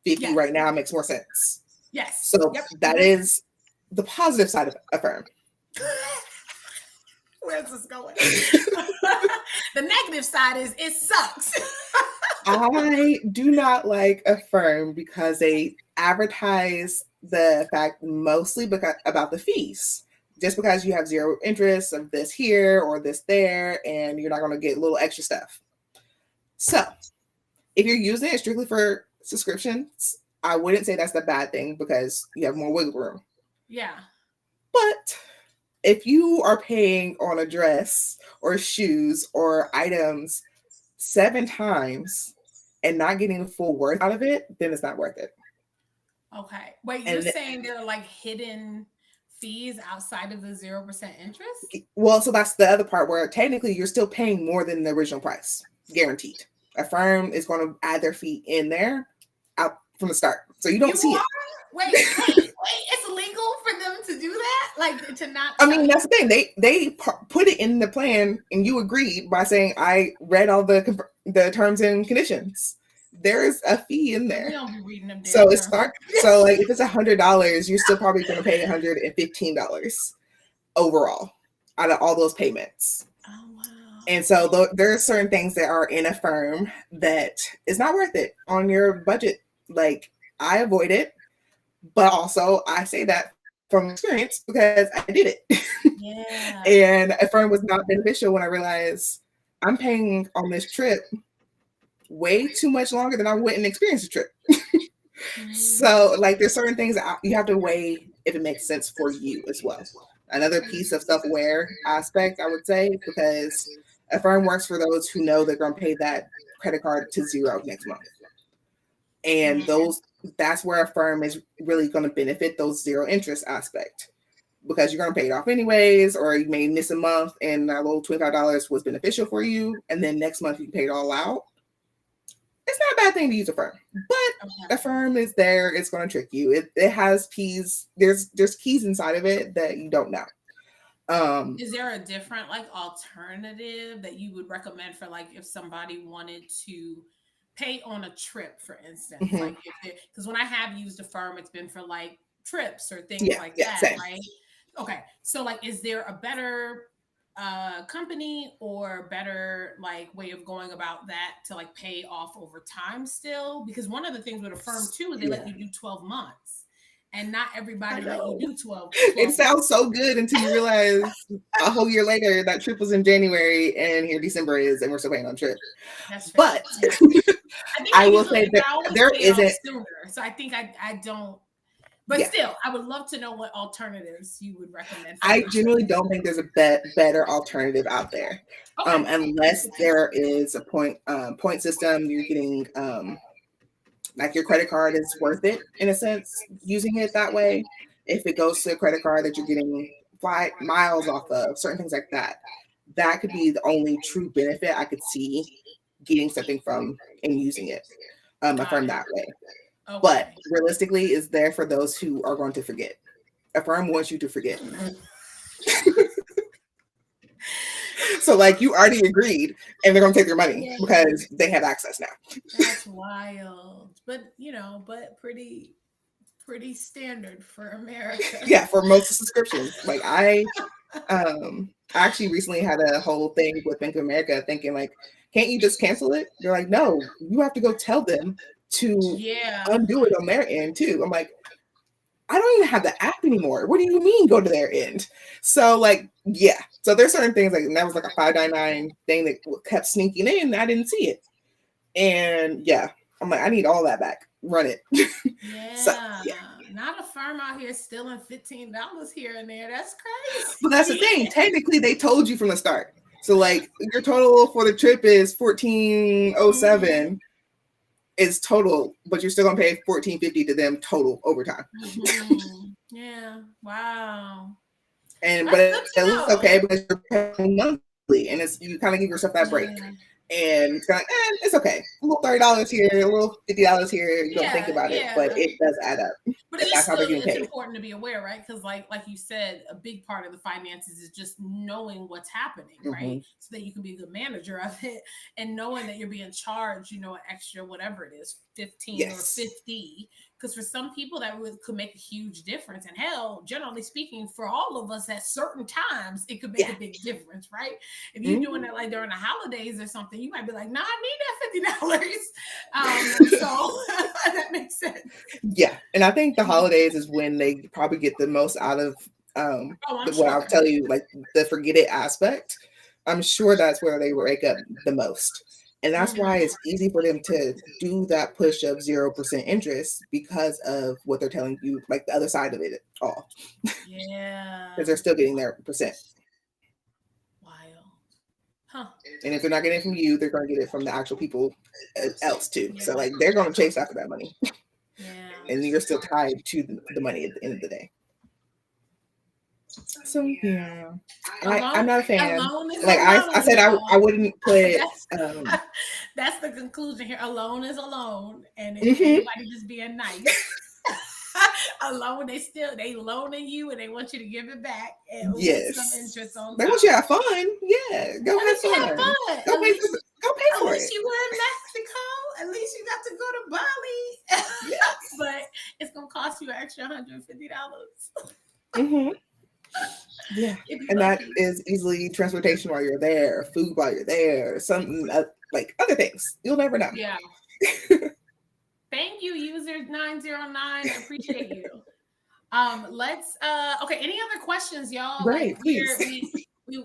A: Yes.
B: right now makes more sense.
A: Yes.
B: So
A: Yep.
B: that is the positive side of Affirm.
A: Where's this going? The negative side is it sucks.
B: I do not like Affirm because they advertise the fact mostly because about the fees. Just because you have zero interest of this here or this there, and you're not going to get little extra stuff. So, if you're using it strictly for subscriptions, I wouldn't say that's the bad thing because you have more wiggle room.
A: Yeah.
B: But if you are paying on a dress or shoes or items 7 times and not getting the full worth out of it, then it's not worth it.
A: Okay. Wait, you're
B: And
A: saying there are like hidden fees outside of the 0% interest?
B: well, so that's the other part where technically you're still paying more than the original price, guaranteed. A firm is going to add their fee in there out from the start, so you don't
A: You
B: see
A: are?
B: it.
A: Wait. It's legal for them to do that? Like to not
B: I
A: tell
B: mean,
A: you?
B: that's the thing. They put it in the plan, and you agreed by saying, "I read all the terms and conditions." There is a fee in
A: We
B: there,
A: don't be reading them
B: so
A: damn
B: it's
A: terms.
B: start. So like, if it's $100, you're still probably going to pay $115 overall out of all those payments.
A: Oh wow.
B: And so there are certain things that are in a firm that is not worth it on your budget. Like I avoid it, but also I say that from experience because I did it.
A: Yeah.
B: And a firm was not beneficial when I realized I'm paying on this trip way too much longer than I went and experienced the trip. So like there's certain things that you have to weigh if it makes sense for you as well. Another piece of self-aware aspect, I would say, because a firm works for those who know they're going to pay that credit card to zero next month. And that's where a firm is really going to benefit those zero interest aspect because you're going to pay it off anyways, or you may miss a month and that little $25 was beneficial for you. And then next month you can pay it all out. It's not a bad thing to use a firm, but a firm is there. It's going to trick you. It has keys. There's keys inside of it that you don't know.
A: Is there a different like alternative that you would recommend for like if somebody wanted to pay on a trip, for instance?
B: Mhm.
A: Like if because when I have used a firm, it's been for like trips or things
B: Yeah,
A: like
B: yeah,
A: that,
B: same.
A: right? Okay. So like is there a better company or better like way of going about that to like pay off over time still? Because one of the things with a firm too is they let
B: Yeah,
A: you do 12 months, and not
B: I
A: everybody let you
B: know.
A: do
B: It
A: 12 months.
B: sounds so good until you realize a whole year later that trip was in January and here December is and we're still paying on trip.
A: That's fair.
B: But
A: Yeah. I think I
B: I will
A: usually
B: say
A: like
B: that
A: I always
B: there
A: pay it off
B: isn't,
A: sooner. So I think I don't, but
B: yeah,
A: still, I would love to know what alternatives you would recommend for
B: I
A: my trip.
B: generally don't think there's a better alternative out there.
A: Okay.
B: Unless there is a point system, you're getting like your credit card is worth it in a sense, using it that way. If it goes to a credit card that you're getting flight miles off of, certain things like that, that could be the only true benefit I could see getting something from and using it
A: Got
B: Affirm
A: it.
B: that way. But
A: Okay.
B: realistically, it's there for those who are going to forget. Affirm wants you to forget. So like you already agreed and they're gonna take your money
A: Yeah.
B: because they have access now.
A: That's wild. But but pretty standard for America.
B: Yeah, for most subscriptions. Like I actually recently had a whole thing with Bank of America thinking like, can't you just cancel it? They're like, no, you have to go tell them to
A: Yeah.
B: undo it on their end too. I'm like, I don't even have the app anymore. What do you mean go to their end? So like, yeah. So there's certain things like, and that was like a 599 thing that kept sneaking in. I didn't see it. And yeah, I'm like, I need all that back. Run it. So
A: Yeah.
B: yeah.
A: Not a firm out here stealing $15 here and there. That's
B: But that's the
A: crazy.
B: thing. Technically, they told you from the start. So like your total for the trip is 1407 is total, but you're still gonna pay 1450 to them total overtime.
A: Yeah. Wow.
B: And
A: That's
B: but
A: good
B: it
A: to
B: looks okay
A: know.
B: because you're paying monthly, and it's you kind of give yourself that break.
A: Yeah.
B: And it's kind of it's okay. A little $30 here, a little $50 here. You don't think
A: Yeah.
B: about it, but
A: Yeah.
B: it does add up,
A: But
B: and
A: it is
B: that's how they're
A: still
B: getting
A: it's
B: paid.
A: important to be aware, right? Because like you said, a big part of the finances is just knowing what's happening, right?
B: Mm-hmm.
A: So that you can be a good manager of it and knowing that you're being charged, an extra whatever it is, 15 or
B: Yes.
A: 50. Because for some people that could make a huge difference. And hell, generally speaking, for all of us at certain times, it could make
B: Yeah.
A: a big difference, right? If you're doing
B: Mm-hmm.
A: that like during the holidays or something, you might be like, nah, I need that $50. So that makes sense.
B: Yeah, and I think the holidays is when they probably get the most out of
A: Oh, I'm
B: what I'll
A: sure.
B: tell you, like the forget it aspect. I'm sure that's where they wake up the most. And that's why
A: Mhm.
B: it's easy for them to do that push of 0% interest because of what they're telling you, like the other side of it all, because
A: Yeah.
B: they're still getting their percent.
A: Wild. Huh.
B: And if they're not getting it from you, they're going to get it from the actual people else too.
A: Yeah.
B: So like they're going to chase after that money,
A: Yeah.
B: and you're still tied to the money at the end of the day. So yeah, I'm
A: Alone,
B: not a fan.
A: alone is
B: Like I
A: alone,
B: said, I
A: y'all.
B: wouldn't put.
A: That's
B: um
A: that's the conclusion here. Alone is alone, and it ain't
B: mhm,
A: nobody just being nice. Alone, they loaning you, and they want you to give it back and with some interest
B: yes,
A: on
B: they want you
A: top.
B: to have fun. Yeah, go
A: At
B: have
A: least you have
B: fun.
A: fun.
B: Go pay for. Go pay
A: At
B: for
A: least
B: it.
A: you were in Mexico. At least you got to go to Bali.
B: Yes.
A: But it's gonna cost you an extra $150
B: Hmm. Yeah,
A: if you're
B: and that
A: lucky.
B: is easily transportation while you're there, food while you're there, some like other things. You'll never know.
A: Yeah. Thank you, user 909. I appreciate you. Let's okay, any other questions, y'all? Like
B: Right, please.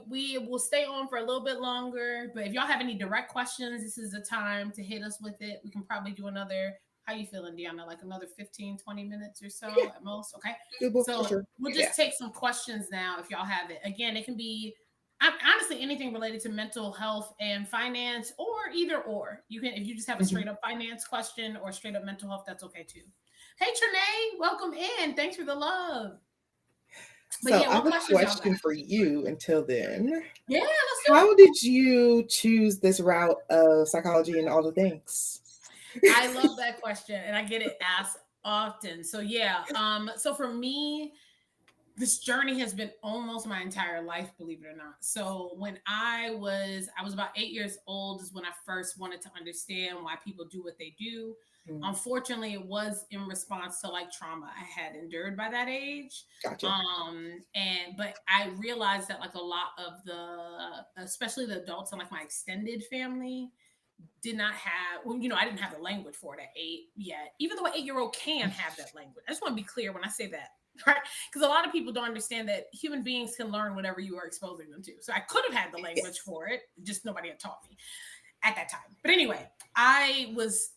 A: we will stay on for a little bit longer, but if y'all have any direct questions, this is the time to hit us with it. We can probably do another, how you feeling, Deanna? Like another 15-20 minutes or so
B: Yeah,
A: at most. Okay.
B: doable for
A: So
B: sure.
A: we'll
B: Yeah.
A: just take some questions now if y'all have it. Again, it can be honestly anything related to mental health and finance, or either or. You can, if you just have a
B: Mhm.
A: straight up finance question or straight up mental health, that's okay too. Hey Trinae, welcome in. Thanks for the love. But
B: So
A: yeah,
B: I
A: what
B: have a
A: questions y'all got?
B: question for you until then.
A: Yeah, let's do it.
B: How did you choose this route of psychology and all the things?
A: I love that question and I get it asked often. So yeah, so for me, this journey has been almost my entire life, believe it or not. So when I was about 8 years old is when I first wanted to understand why people do what they do.
B: Mm.
A: Unfortunately, it was in response to like trauma I had endured by that age.
B: Gotcha.
A: And but I realized that like a lot of the, especially the adults in like my extended family, did not have, well, I didn't have the language for it at 8 yet, even though an 8-year-old can have that language. I just want to be clear when I say that, right? Because a lot of people don't understand that human beings can learn whatever you are exposing them to. So I could have had the language
B: Yes.
A: for it, just nobody had taught me at that time. But anyway, I was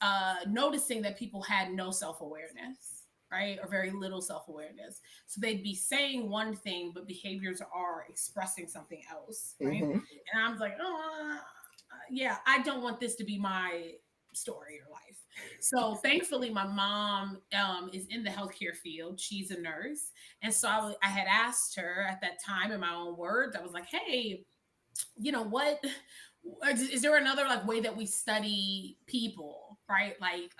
A: noticing that people had no self-awareness, right? Or very little self-awareness. So they'd be saying one thing, but behaviors are expressing something else, right?
B: Mm-hmm.
A: And I was like, oh, yeah, I don't want this to be my story or life. So thankfully, my mom is in the healthcare field. She's a nurse. And so I had asked her at that time in my own words, I was like, hey, what is there another like way that we study people, right? Like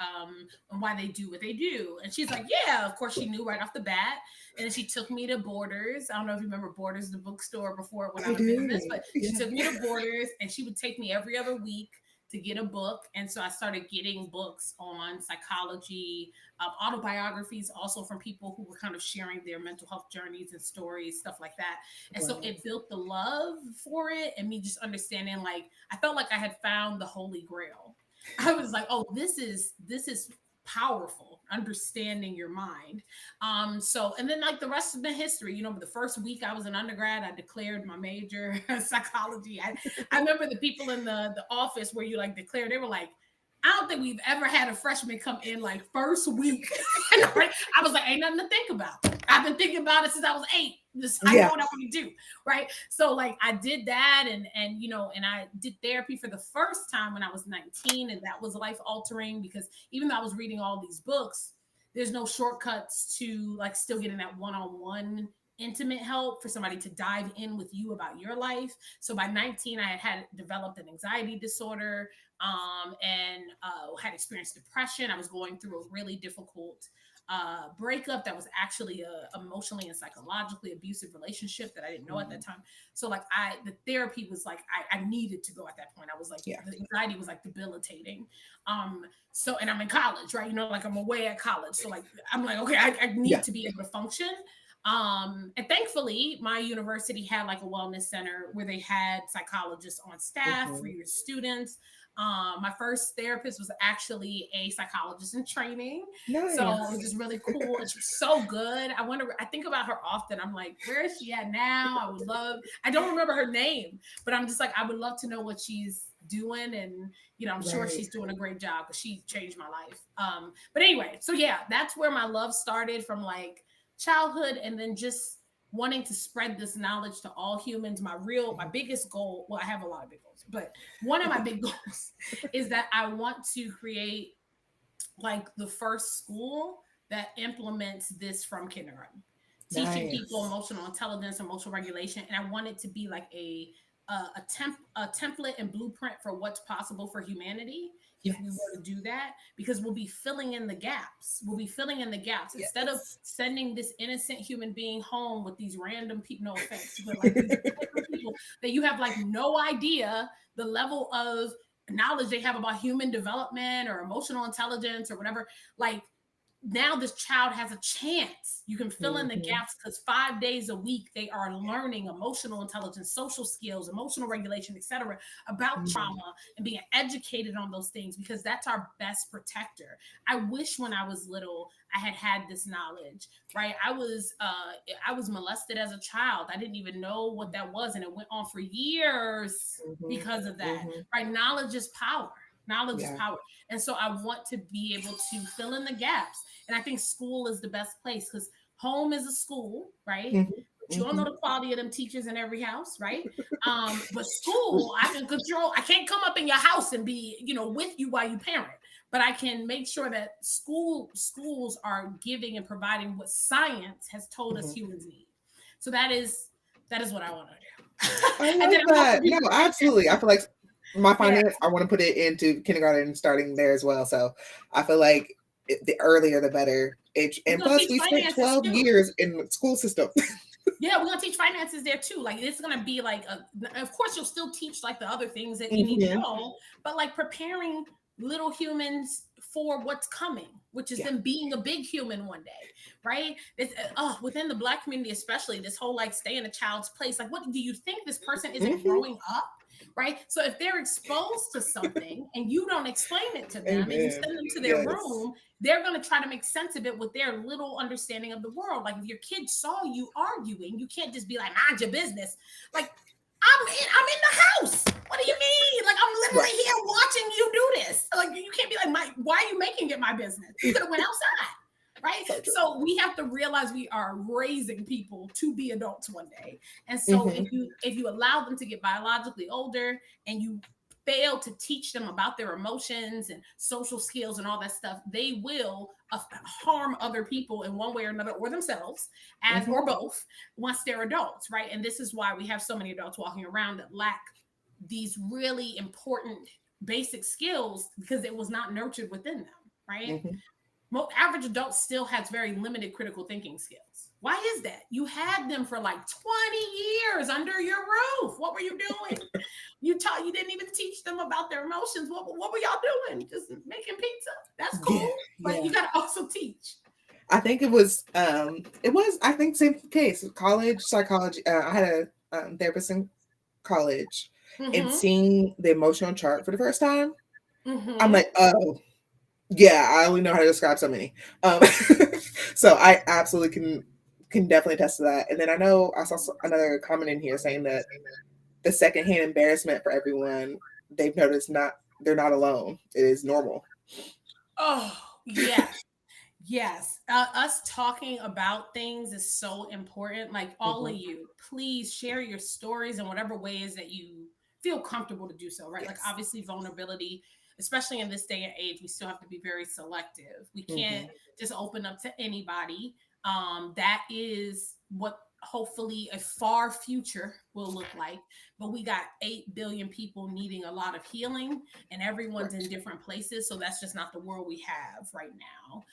A: and why they do what they do. And she's like, yeah, of course she knew right off the bat. And then she took me to Borders. I don't know if you remember Borders, the bookstore before it went
B: I
A: out of business,
B: do.
A: but she
B: Yeah.
A: took me to Borders and she would take me every other week to get a book. And so I started getting books on psychology, autobiographies, also from people who were kind of sharing their mental health journeys and stories, stuff like that. And so
B: Wow.
A: it built the love for it, and me just understanding, like, I felt like I had found the holy grail. I was like, oh, this is powerful, understanding your mind. So and then like the rest of the history, the first week I was an undergrad, I declared my major psychology. I remember the people in the office where you like declare, they were like, I don't think we've ever had a freshman come in like first week. I was like, ain't nothing to think about. I've been thinking about it since I was 8. I know
B: Yeah.
A: what I want to do, right? So like I did that, and and I did therapy for the first time when I was 19, and that was life altering because even though I was reading all these books, there's no shortcuts to like still getting that one-on-one intimate help for somebody to dive in with you about your life. So by 19, I had developed an anxiety disorder, and had experienced depression. I was going through a really difficult breakup that was actually a emotionally and psychologically abusive relationship that I didn't know at that
B: Mm.
A: time. So like the therapy was like I needed to go at that point. I was like
B: Yeah.
A: the anxiety was like debilitating. So and I'm in college, right? Like I'm away at college. So like I'm like, okay, I need
B: Yeah.
A: to be able to function. And thankfully my university had like a wellness center where they had psychologists on staff for
B: Mm-hmm.
A: your students. My first therapist was actually a psychologist in training. So it was
B: Nice.
A: just really cool. And she's so good. I think about her often. I'm like, where is she at now? I don't remember her name, but I'm just like, I would love to know what she's doing. And, I'm sure
B: Right.
A: she's doing a great job because she changed my life. But anyway, so yeah, that's where my love started from like childhood, and then just wanting to spread this knowledge to all humans. My biggest goal, well, I have a lot of big goals, but one of my big goals is that I want to create like the first school that implements this from kindergarten, teaching people
B: Nice.
A: emotional intelligence, emotional regulation, and I want it to be like a template and blueprint for what's possible for humanity if we were
B: Yes.
A: to do that, because we'll be filling in the gaps. We'll be filling in the gaps instead of
B: Yes.
A: sending this innocent human being home with these random people. No offense, but like these random people that you have like no idea the level of knowledge they have about human development or emotional intelligence or whatever. Like now this child has a chance. You can fill in the
B: Mm-hmm.
A: gaps because 5 days a week they are learning emotional intelligence, social skills, emotional regulation, etc., about
B: Mm.
A: trauma and being educated on those things, because that's our best protector. I wish when I was little I had this knowledge, right? I was molested as a child. I didn't even know what that was, and it went on for years
B: Mhm,
A: because of that,
B: mhm.
A: right? Knowledge is power. Knowledge is
B: Yeah.
A: power. And so I want to be able to fill in the gaps. And I think school is the best place because home is a school, right?
B: Mhm,
A: But you don't know
B: mhm.
A: the quality of them teachers in every house, right? But school, I can control. I can't come up in your house and be, with you while you parent, but I can make sure that schools are giving and providing what science has told us
B: Mhm.
A: humans need. So that is what I want to do.
B: I
A: And then
B: love
A: I'm hoping
B: that. No,
A: people read
B: absolutely. I feel like my
A: that. Yeah.
B: finance, I want to put it into kindergarten starting there as well. So I feel like the earlier the better.
A: We're
B: And
A: gonna
B: plus,
A: teach
B: we spent
A: finances
B: 12
A: too.
B: years in the school system.
A: Yeah, we're gonna teach finances there too. Like it's gonna be like of course you'll still teach like the other things that you need to
B: Mhm.
A: know, but like preparing little humans for what's coming, which is
B: Yeah.
A: them being a big human one day, right? It's, within the Black community, especially this whole like stay in a child's place. Like, what do you think this person isn't
B: Hmm.
A: growing up? Right. So if they're exposed to something and you don't explain it to them and you
B: Amen.
A: send them to their
B: Yes.
A: room, they're going to try to make sense of it with their little understanding of the world. Like if your kid saw you arguing, you can't just be like, mind your business. Like, I'm in the house. What do you mean? Like I'm
B: Right.
A: literally here watching you do this. Like you can't be like, why are you making it my business? You could have went outside. Right.
B: So true.
A: So we have to realize we are raising people to be adults one day. And so
B: Hmm.
A: if you allow them to get biologically older and you fail to teach them about their emotions and social skills and all that stuff, they will harm other people in one way or another, or themselves, as
B: Hmm.
A: or both, once they're adults, right? And this is why we have so many adults walking around that lack these really important basic skills because it was not nurtured within them, right?
B: Hmm.
A: Most average adults still has very limited critical thinking skills. Why is that? You had them for like 20 years under your roof. What were you doing? You didn't even teach them about their emotions. What were y'all doing? Just making pizza. That's
B: Yeah.
A: cool. But
B: Yeah.
A: you gotta also teach.
B: I think I think same case, college psychology. I had a therapist in college, and
A: Mm-hmm.
B: seeing the emotional chart for the first time, I'm
A: Mm-hmm.
B: like, oh yeah, I only know how to describe so many. Um, so I absolutely can definitely attest to that. And then I know I saw another comment in here saying that the secondhand embarrassment for everyone, they've noticed not they're not alone. It is normal.
A: Oh, yes. Yes, us talking about things is so important. Like all of
B: Hmm.
A: you, please share your stories in whatever ways that you feel comfortable to do so, right? Like
B: Yes.
A: obviously vulnerability, especially in this day and age, we still have to be very selective. We can't
B: Hmm.
A: just open up to anybody. That is what hopefully a far future will look like. But we got 8 billion people needing a lot of healing and everyone's in
B: Right.
A: different places. So that's just not the world we have right now.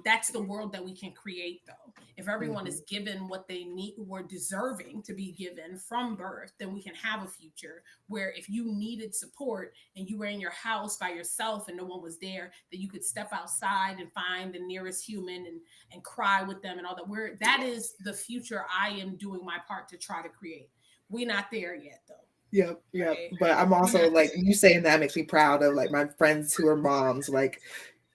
A: That's the world that we can create though. If everyone
B: Hmm.
A: is given what they need were deserving to be given from birth, then we can have a future where if you needed support and you were in your house by yourself and no one was there, that you could step outside and find the nearest human and cry with them and all that. That is the future I am doing my part to try to create. We're not there yet though.
B: Yep, yep.
A: Right.
B: But I'm
A: We're not
B: also like you saying that makes me proud of like my friends who are moms. Like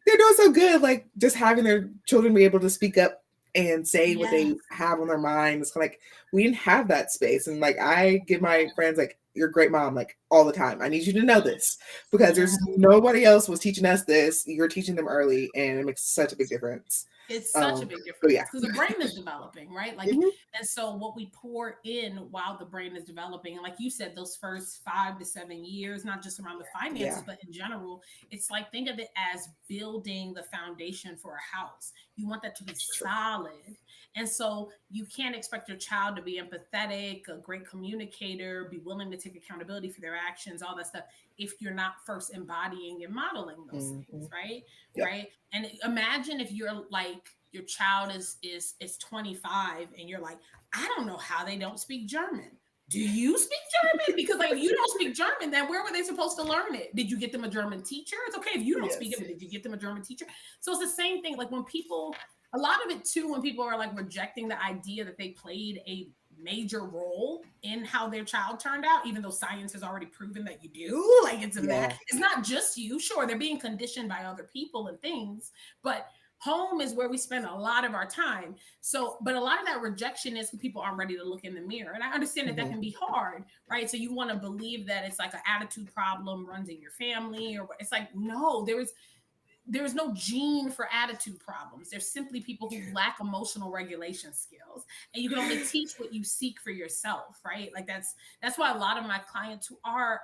B: they're doing so good. Like just having their children be able to speak up and say what
A: Yes.
B: they have on their mind. It's like we didn't have that space. And like I give my friends like you're a great mom like all the time. I need you to know this because
A: Yeah.
B: there's nobody else was teaching us this. You're teaching them early, and it makes such a big difference.
A: It's such a big
B: But yeah.
A: difference because the brain is developing, right? Like,
B: Hmm.
A: and so what we pour in while the brain is developing, and like you said, those first 5 to 7 years, not just around the
B: Yeah.
A: finances, but in general, it's like think of it as building the foundation for a house. You want that to be
B: True.
A: solid. And so you can't expect your child to be empathetic, a great communicator, be willing to take accountability for their actions, all that stuff, if you're not first embodying and modeling those
B: Hmm.
A: things, right?
B: Yep.
A: Right. And imagine if you're like your child is 25 and you're like, I don't know how they don't speak German. Do you speak German? Because like if you don't speak German, then where were they supposed to learn it? Did you get them a German teacher? It's okay if you don't speak it,
B: Yes.
A: but did you get them a German teacher? So it's the same thing. Like when people, a lot of it too, when people are like rejecting the idea that they played a major role in how their child turned out, even though science has already proven that you do. Like
B: Yeah.
A: it's not just you. Sure, they're being conditioned by other people and things, but home is where we spend a lot of our time. So, but a lot of that rejection is when people aren't ready to look in the mirror. And I understand that that
B: Hmm.
A: can be hard, right? So you want to believe that it's like an attitude problem runs in your family, or it's like, no, there's no gene for attitude problems. There's simply people who lack emotional regulation skills, and you can only teach what you seek for yourself, right? Like that's why a lot of my clients who are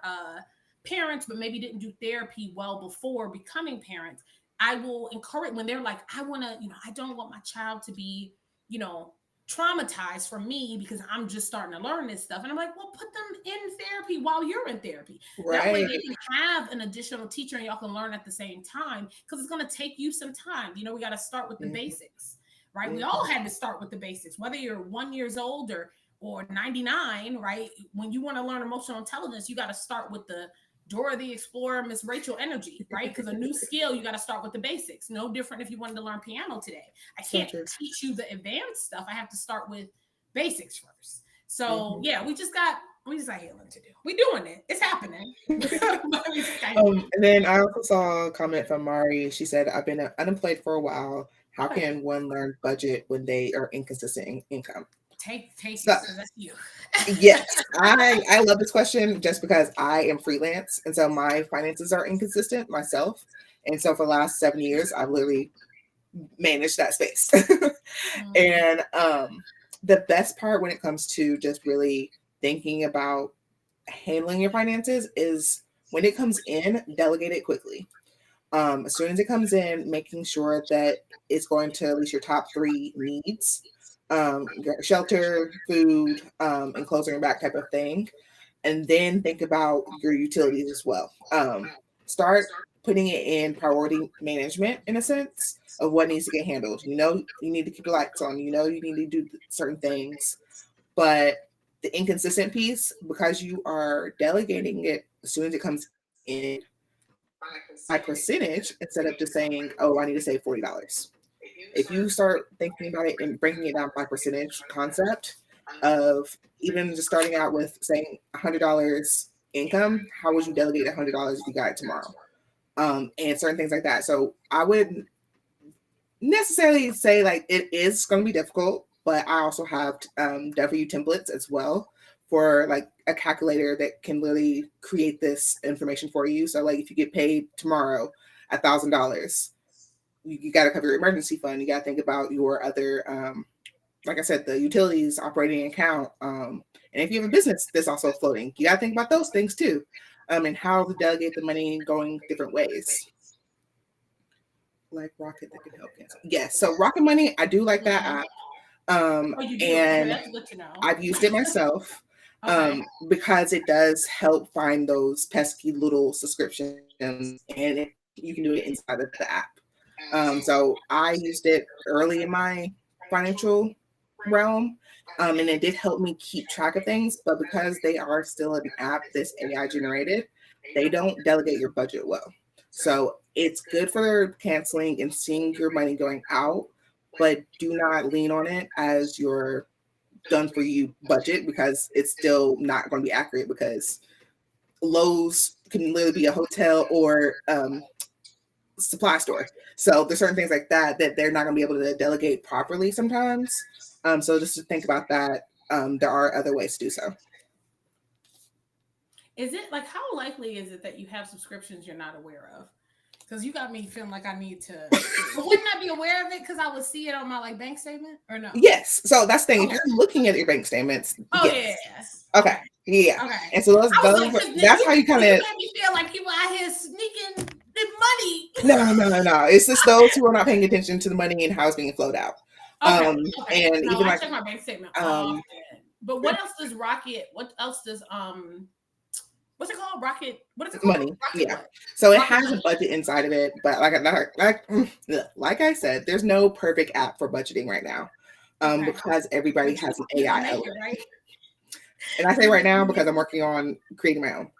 A: parents but maybe didn't do therapy well before becoming parents, I will encourage when they're like, I want to, I don't want my child to be, you know, traumatized from me because I'm just starting to learn this stuff. And I'm like, well, put them in therapy while you're in therapy. That way
B: Right.
A: they can have an additional teacher and y'all can learn at the same time because it's going to take you some time. We got to start with the
B: Hmm.
A: basics, right? We all
B: Hmm.
A: had to start with the basics, whether you're 1 years old or 99, right? When you want to learn emotional intelligence, you got to start with Dora the Explorer, Miss Rachel energy, right? Because a new skill, you got to start with the basics. No different if you wanted to learn piano today. I
B: So
A: can't
B: true.
A: teach you the advanced stuff. I have to start with basics first. So
B: Mhm.
A: yeah, we just got healing to do. We doing it. It's happening. We just got healing.
B: And then I also saw a comment from Mari. She said, "I've been unemployed for a while. How
A: Okay.
B: can one learn budget when they are inconsistent in income?"
A: Take
B: So
A: it because that's you.
B: yes, I love this question just because I am freelance, and so my finances are inconsistent myself. And so for the last 7 years, I've literally managed that space.
A: Mm,
B: And the best part when it comes to just really thinking about handling your finances is when it comes in, delegate it quickly. As soon as it comes in, making sure that it's going to at least your top three needs, your shelter, food, and clothes on your back type of thing. And then think about your utilities as well. Start putting it in priority management in a sense of what needs to get handled. You know, you need to keep the lights on, you know, you need to do certain things, but the inconsistent piece, because you are delegating it as soon as it comes in by percentage instead of just saying, oh, I need to save $40. If you start thinking about it and breaking it down by percentage concept of even just starting out with saying $100 income, how would you delegate $100 if you got it tomorrow? And certain things like that. So I would necessarily say like it is going to be difficult, but I also have W templates as well for like a calculator that can literally create this information for you. So like if you get paid tomorrow $1,000, you got to cover your emergency fund. You got to think about your other, like I said, the utilities operating account. And if you have a business that's also floating, you got to think about those things too, and how to delegate the money going different ways. Like Rocket that can help cancel. Yes. So Rocket Money, I do like that
A: mhm.
B: app.
A: Oh, you do? Okay,
B: And
A: that's good to know.
B: I've used it myself
A: Okay.
B: because it does help find those pesky little subscriptions, and you can do it inside of the app. So I used it early in my financial realm, and it did help me keep track of things. But because they are still an app that's AI generated, they don't delegate your budget well. So it's good for canceling and seeing your money going out, but do not lean on it as your done for you budget because it's still not going to be accurate because Lowe's can literally be a hotel or supply store. So there's certain things like that that they're not going to be able to delegate properly sometimes. So just to think about that, there are other ways to do so.
A: Is it like how likely is it that you have subscriptions you're not aware of? Because you got me feeling like I need to. But wouldn't I be aware of it because I would see it on my like bank statement or no?
B: Yes. So that's the thing. If
A: Okay.
B: you're looking at your bank statements,
A: Oh yeah, yeah,
B: yes.
A: yeah.
B: Okay.
A: Okay.
B: Yeah.
A: Okay.
B: And so
A: I was like, because
B: that's how you kind
A: you
B: of
A: made me feel like people out here sneaking the money.
B: no. It's just those who are not paying attention to the money and how it's being flowed out.
A: Okay. Okay.
B: And
A: No,
B: even
A: I
B: like
A: check my bank statement
B: um
A: often. But what else does Rocket? What else does what's it called? Rocket. What is it called?
B: money.
A: Rocket
B: Yeah.
A: what?
B: So it
A: Rocket
B: has a
A: Money.
B: budget inside of it, but like I said, there's no perfect app for budgeting right now.
A: Okay.
B: Because everybody
A: But
B: has an
A: you
B: AI
A: gonna make it,
B: element.
A: right?
B: And I say
A: You
B: right
A: gonna
B: now
A: you make
B: because I'm
A: it.
B: working on creating my own.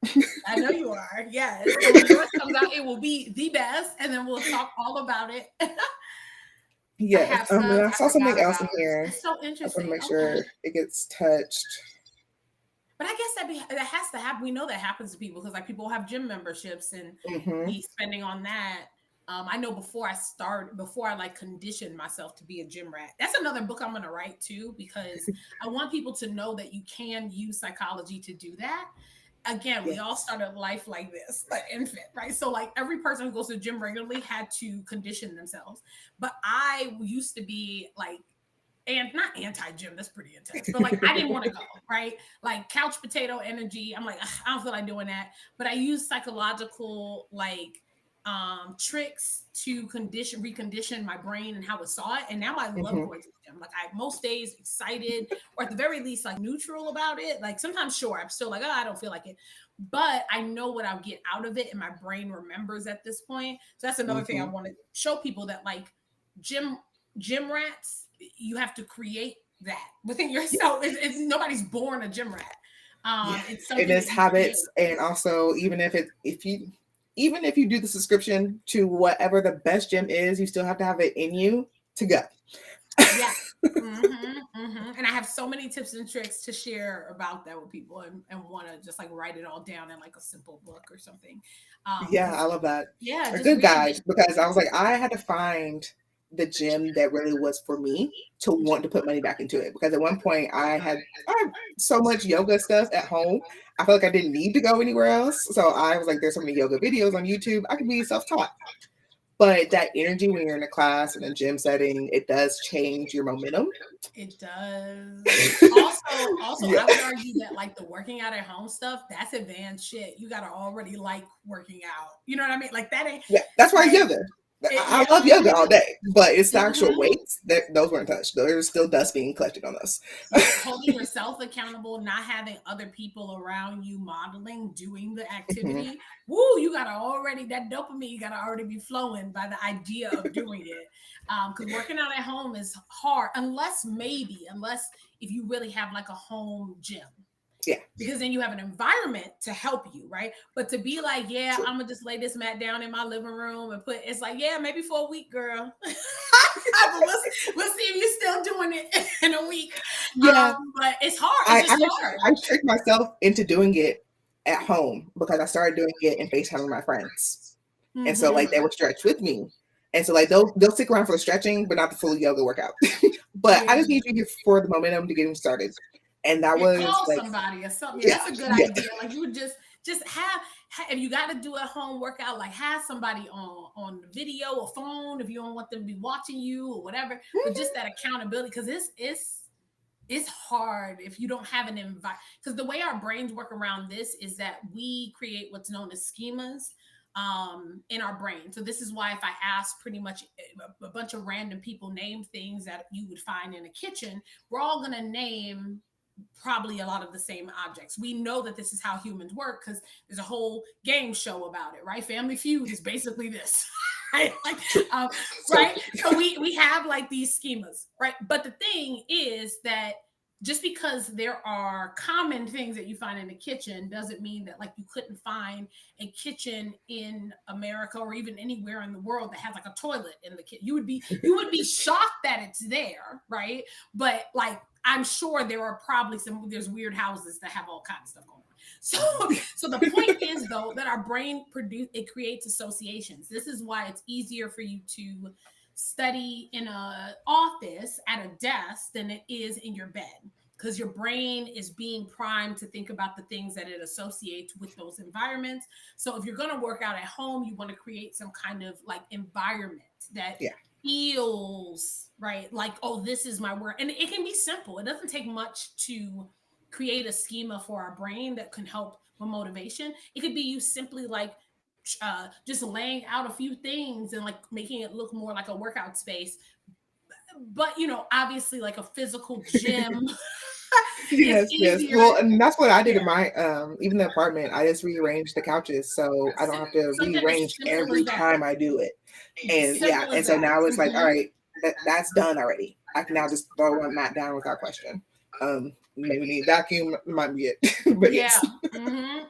A: I know you are. Yes. And when yours comes out, it will be the best, and then we'll talk all about it. I
B: Yes.
A: have
B: And
A: stuff
B: I
A: I
B: saw something
A: forgot
B: else in
A: about.
B: here.
A: It's so
B: I just want to
A: interesting.
B: make
A: Okay.
B: sure it gets touched.
A: But I guess that has to happen. We know that happens to people because like people have gym memberships and
B: Hmm.
A: be spending on that. I know before I like conditioned myself to be a gym rat. That's another book I'm gonna write too because I want people to know that you can use psychology to do that. Again, we all
B: Yes.
A: started life like this, like infant, right? So like every person who goes to the gym regularly had to condition themselves. But I used to be like and not anti-gym, that's pretty intense, but like I didn't want to go, right? Like couch potato energy. I'm like, I don't feel like doing that. But I use psychological like tricks to recondition my brain and how it saw it. And now I love
B: Hmm.
A: going to the gym. Like I most days excited or at the very least like neutral about it. Like sometimes sure, I'm still like, oh, I don't feel like it. But I know what I'll get out of it and my brain remembers at this point. So that's another thing I
B: Hmm.
A: want to show people that like gym gym rats, you have to create that within yourself. Nobody's born a gym rat.
B: Yeah,
A: It's
B: it
A: something
B: is
A: that you create.
B: habits, and also even if you do the subscription to whatever the best gym is, you still have to have it in you to go.
A: Yeah. And I have so many tips and tricks to share about that with people, and want to just like write it all down in like a simple book or something.
B: Yeah, I
A: Because
B: love that.
A: yeah,
B: A
A: just
B: good
A: reading
B: guide,
A: it.
B: because I was like, I had to find the gym that really was for me to want to put money back into it. Because at one point I had so much yoga stuff at home. I felt like I didn't need to go anywhere else. So I was like, there's so many yoga videos on YouTube. I can be self-taught. But that energy when you're in a class in a gym setting, it does change your momentum.
A: It does. Also,
B: Yeah.
A: I would argue that like the working out at home stuff, that's advanced shit. You gotta already like working out. You know what I mean? Like that ain't
B: Yeah. That's why it's
A: like
B: yoga. I
A: yeah.
B: love yoga all day, but it's the actual
A: Mhm.
B: weights that those weren't touched. There's still dust being collected on those.
A: Yeah, holding yourself accountable, not having other people around you modeling, doing the
B: Mhm.
A: activity. Woo, you gotta already that dopamine gotta already be flowing by the idea of doing it. Because working out at home is hard, unless if you really have like a home gym,
B: Yeah,
A: because then you have an environment to help you, right? But to be like, yeah,
B: true.
A: I'm gonna just lay this mat down in my living room and put it's like, yeah, maybe for a week, girl. But we'll see if you're still doing it in a week.
B: Yeah,
A: But it's hard. It's
B: I
A: just
B: actually
A: hard.
B: I tricked myself into doing it at home because I started doing it and FaceTiming my friends. And so like
A: Mm-hmm.
B: they would stretch with me. And so like they'll stick around for the stretching, but not the full yoga workout. But I
A: Yeah.
B: just need you here for the momentum to get them started. And that
A: Yeah,
B: was
A: call
B: like,
A: somebody or something. Yeah,
B: yeah,
A: that's a good
B: yeah.
A: idea. Like you would just if you got to do a home workout, like have somebody on video or phone if you don't want them to be watching you or whatever. But just that accountability because it's hard if you don't have an environment because the way our brains work around this is that we create what's known as schemas in our brain. So this is why if I ask pretty much a bunch of random people name things that you would find in a kitchen, we're all going to name probably a lot of the same objects. We know that this is how humans work because there's a whole game show about it, right? Family Feud is basically this. Right? Like,
B: True.
A: um,
B: So
A: right? So we have like these schemas, right? But the thing is that just because there are common things that you find in the kitchen doesn't mean that like you couldn't find a kitchen in America or even anywhere in the world that has like a toilet in the kitchen. You would be shocked that it's there, right? But like I'm sure there are probably there's weird houses that have all kinds of stuff going on. So the point is though that our brain creates associations. This is why it's easier for you to study in a office at a desk than it is in your bed because your brain is being primed to think about the things that it associates with those environments. So if you're going to work out at home, you want to create some kind of like environment that
B: yeah,
A: feels right like, oh, this is my work. And it can be simple. It doesn't take much to create a schema for our brain that can help with motivation. It could be you simply like just laying out a few things and like making it look more like a workout space. But obviously, like a physical gym is
B: yes, yes.
A: easier.
B: Well, and that's what I did
A: Yeah,
B: in my even the apartment. I just rearranged the couches so I don't have to
A: something as
B: rearrange
A: simple as
B: every
A: that.
B: time I do it. And yeah,
A: Simple as
B: and so
A: that.
B: now it's like, all
A: Mhm.
B: right, that's done already. I can now just throw one mat down without question. Maybe need vacuum might be it, but
A: Yeah.
B: yes.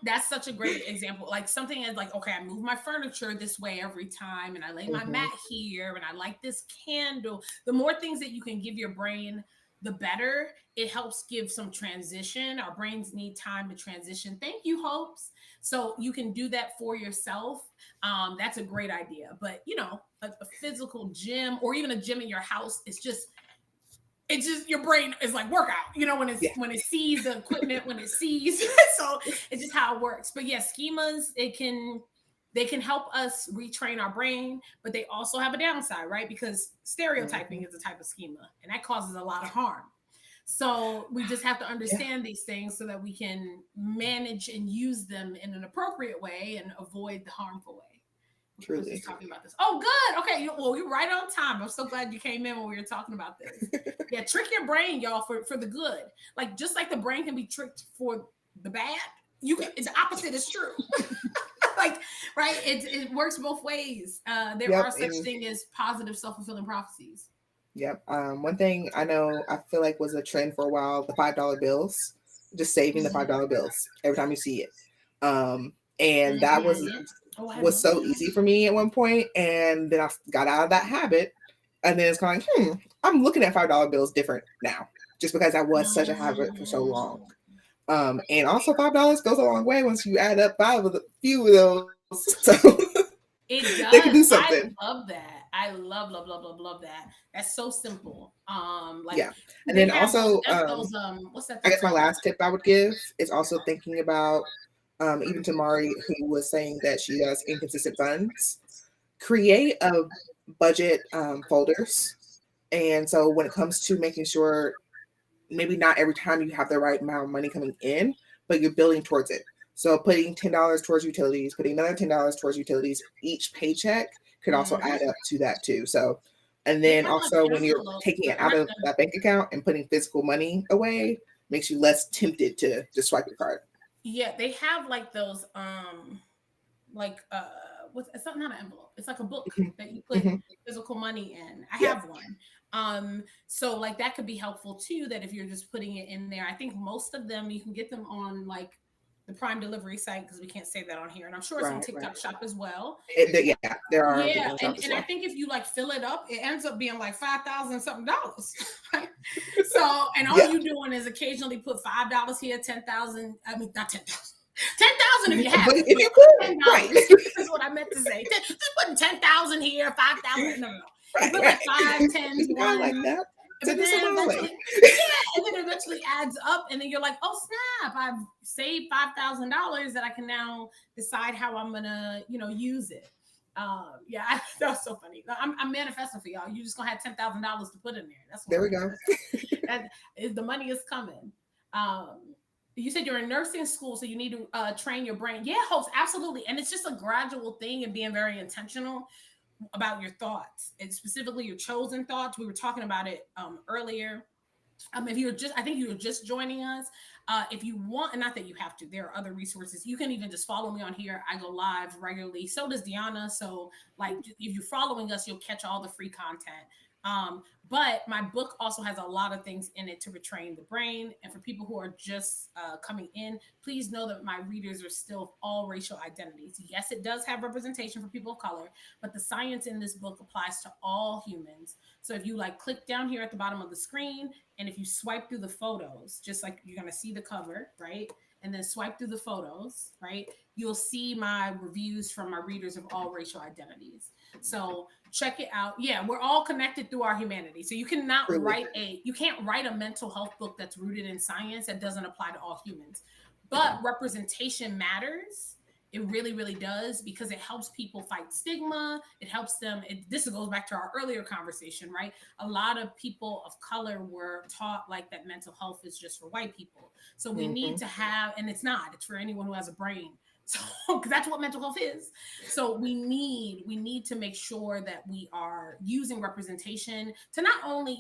A: That's such a great example. Like something is like, okay, I move my furniture this way every time, and I lay my
B: Hmm.
A: mat here, and I like this candle. The more things that you can give your brain, the better. It helps give some transition. Our brains need time to transition. Thank you, hopes. So you can do that for yourself. That's a great idea. But a physical gym or even a gym in your house, it's just your brain is like workout,
B: Yeah.
A: when it sees the equipment, when it sees. So it's just how it works. But yeah, schemas, they can help us retrain our brain, but they also have a downside, right? Because stereotyping
B: Hmm.
A: is a type of schema and that causes a lot of harm. So we just have to
B: Yeah.
A: understand these things so that we can manage and use them in an appropriate way and avoid the harmful way. I was just
B: Truly.
A: talking about this. Oh, good. Okay. Well, you're right on time. I'm so glad you came in when we were talking about this. Yeah, trick your brain, y'all, for the good. Like just like the brain can be tricked for the bad,
B: Yeah.
A: the opposite is true. Like, right? It works both ways. There
B: Yep.
A: are such
B: And
A: thing as positive self-fulfilling prophecies.
B: yep. One thing I know I feel like was a trend for a while, the $5 bills. just saving the
A: Mhm.
B: $5 bills every time you see it. And that
A: Mhm. Oh, I hadn't
B: was
A: noticed
B: so
A: that.
B: easy for me at one point, and then I got out of that habit, and then it's going, I'm looking at $5 bills different now, just because I was such a habit for so long.
A: Mm.
B: And also $5 goes a long way once you add up few of those, so
A: It
B: they can do
A: does.
B: something.
A: I love that. I love, love, love, love, love that. That's so simple. Like
B: Yeah. And
A: they
B: then
A: have those.
B: also,
A: That's those. What's that
B: I
A: thing
B: guess my
A: called?
B: last tip I would give is also thinking about, even to Mari, who was saying that she has inconsistent funds, create a budget folders. And so when it comes to making sure, maybe not every time you have the right amount of money coming in, but you're building towards it. So putting $10 towards utilities, putting another $10 towards utilities, each paycheck could also
A: Mhm.
B: add up to that too. So, and
A: They
B: then
A: have like
B: also when you're
A: envelopes,
B: taking it
A: or
B: out
A: not
B: of that bank account and putting physical money away, makes you less tempted to just swipe your card.
A: yeah, they have like those like what's it's not an envelope. It's like a book
B: Hmm.
A: that you put
B: Hmm.
A: physical money in. I
B: Yep.
A: have one. So like that could be helpful too, that if you're just putting it in there. I think most of them you can get them on like the Prime delivery site because we can't say that on here. And I'm sure it's on
B: Right, right.
A: TikTok shop as well.
B: Yeah, there are on
A: Yeah,
B: TikTok Shop as
A: and I
B: well.
A: think if you like fill it up, it ends up being like 5,000 something dollars. Right? So, and all
B: Yeah.
A: you doing is occasionally put $5 here, 10,000. I mean, not 10,000. 10,000 if you have
B: But
A: it,
B: if
A: but
B: you could, right.
A: $10 is what I meant to say. Just putting 10,000 here, 5,000. No, no, no. You
B: Right,
A: put
B: right.
A: like five, tens,
B: If you got
A: one,
B: like that,
A: but
B: send us a
A: then
B: mile away.
A: eventually, yeah, and then it eventually adds up, and then you're like, oh snap, I've saved $5,000 that I can now decide how I'm gonna, use it. Yeah, that's so funny. I'm manifesting for y'all. You just gonna have $10,000 to put in there. That's what
B: There
A: I'm
B: we go.
A: manifesting. That is the money is coming. Um, you said you're in nursing school, so you need to train your brain. Yeah, host, absolutely, and it's just a gradual thing and being very intentional about your thoughts and specifically your chosen thoughts. We were talking about it earlier. If you're just, I think you were just joining us. If you want, and not that you have to, there are other resources. You can even just follow me on here. I go live regularly. So does Deahna. So, like, if you're following us, you'll catch all the free content. But my book also has a lot of things in it to retrain the brain. And for people who are just coming in, please know that my readers are still all racial identities. Yes, it does have representation for people of color, but the science in this book applies to all humans. So if you like click down here at the bottom of the screen, and if you swipe through the photos, just like you're going to see the cover, right? And then swipe through the photos, right? You'll see my reviews from my readers of all racial identities. So check it out. Yeah, we're all connected through our humanity. So
B: Truly.
A: you can't write a mental health book that's rooted in science that doesn't apply to all humans. But representation matters. It really, really does because it helps people fight stigma. It helps them. This goes back to our earlier conversation, right? A lot of people of color were taught like that mental health is just for white people. So we need
B: Hmm.
A: to have, and it's not. It's for anyone who has a brain. So because that's what mental health is. So we need to make sure that we are using representation to not only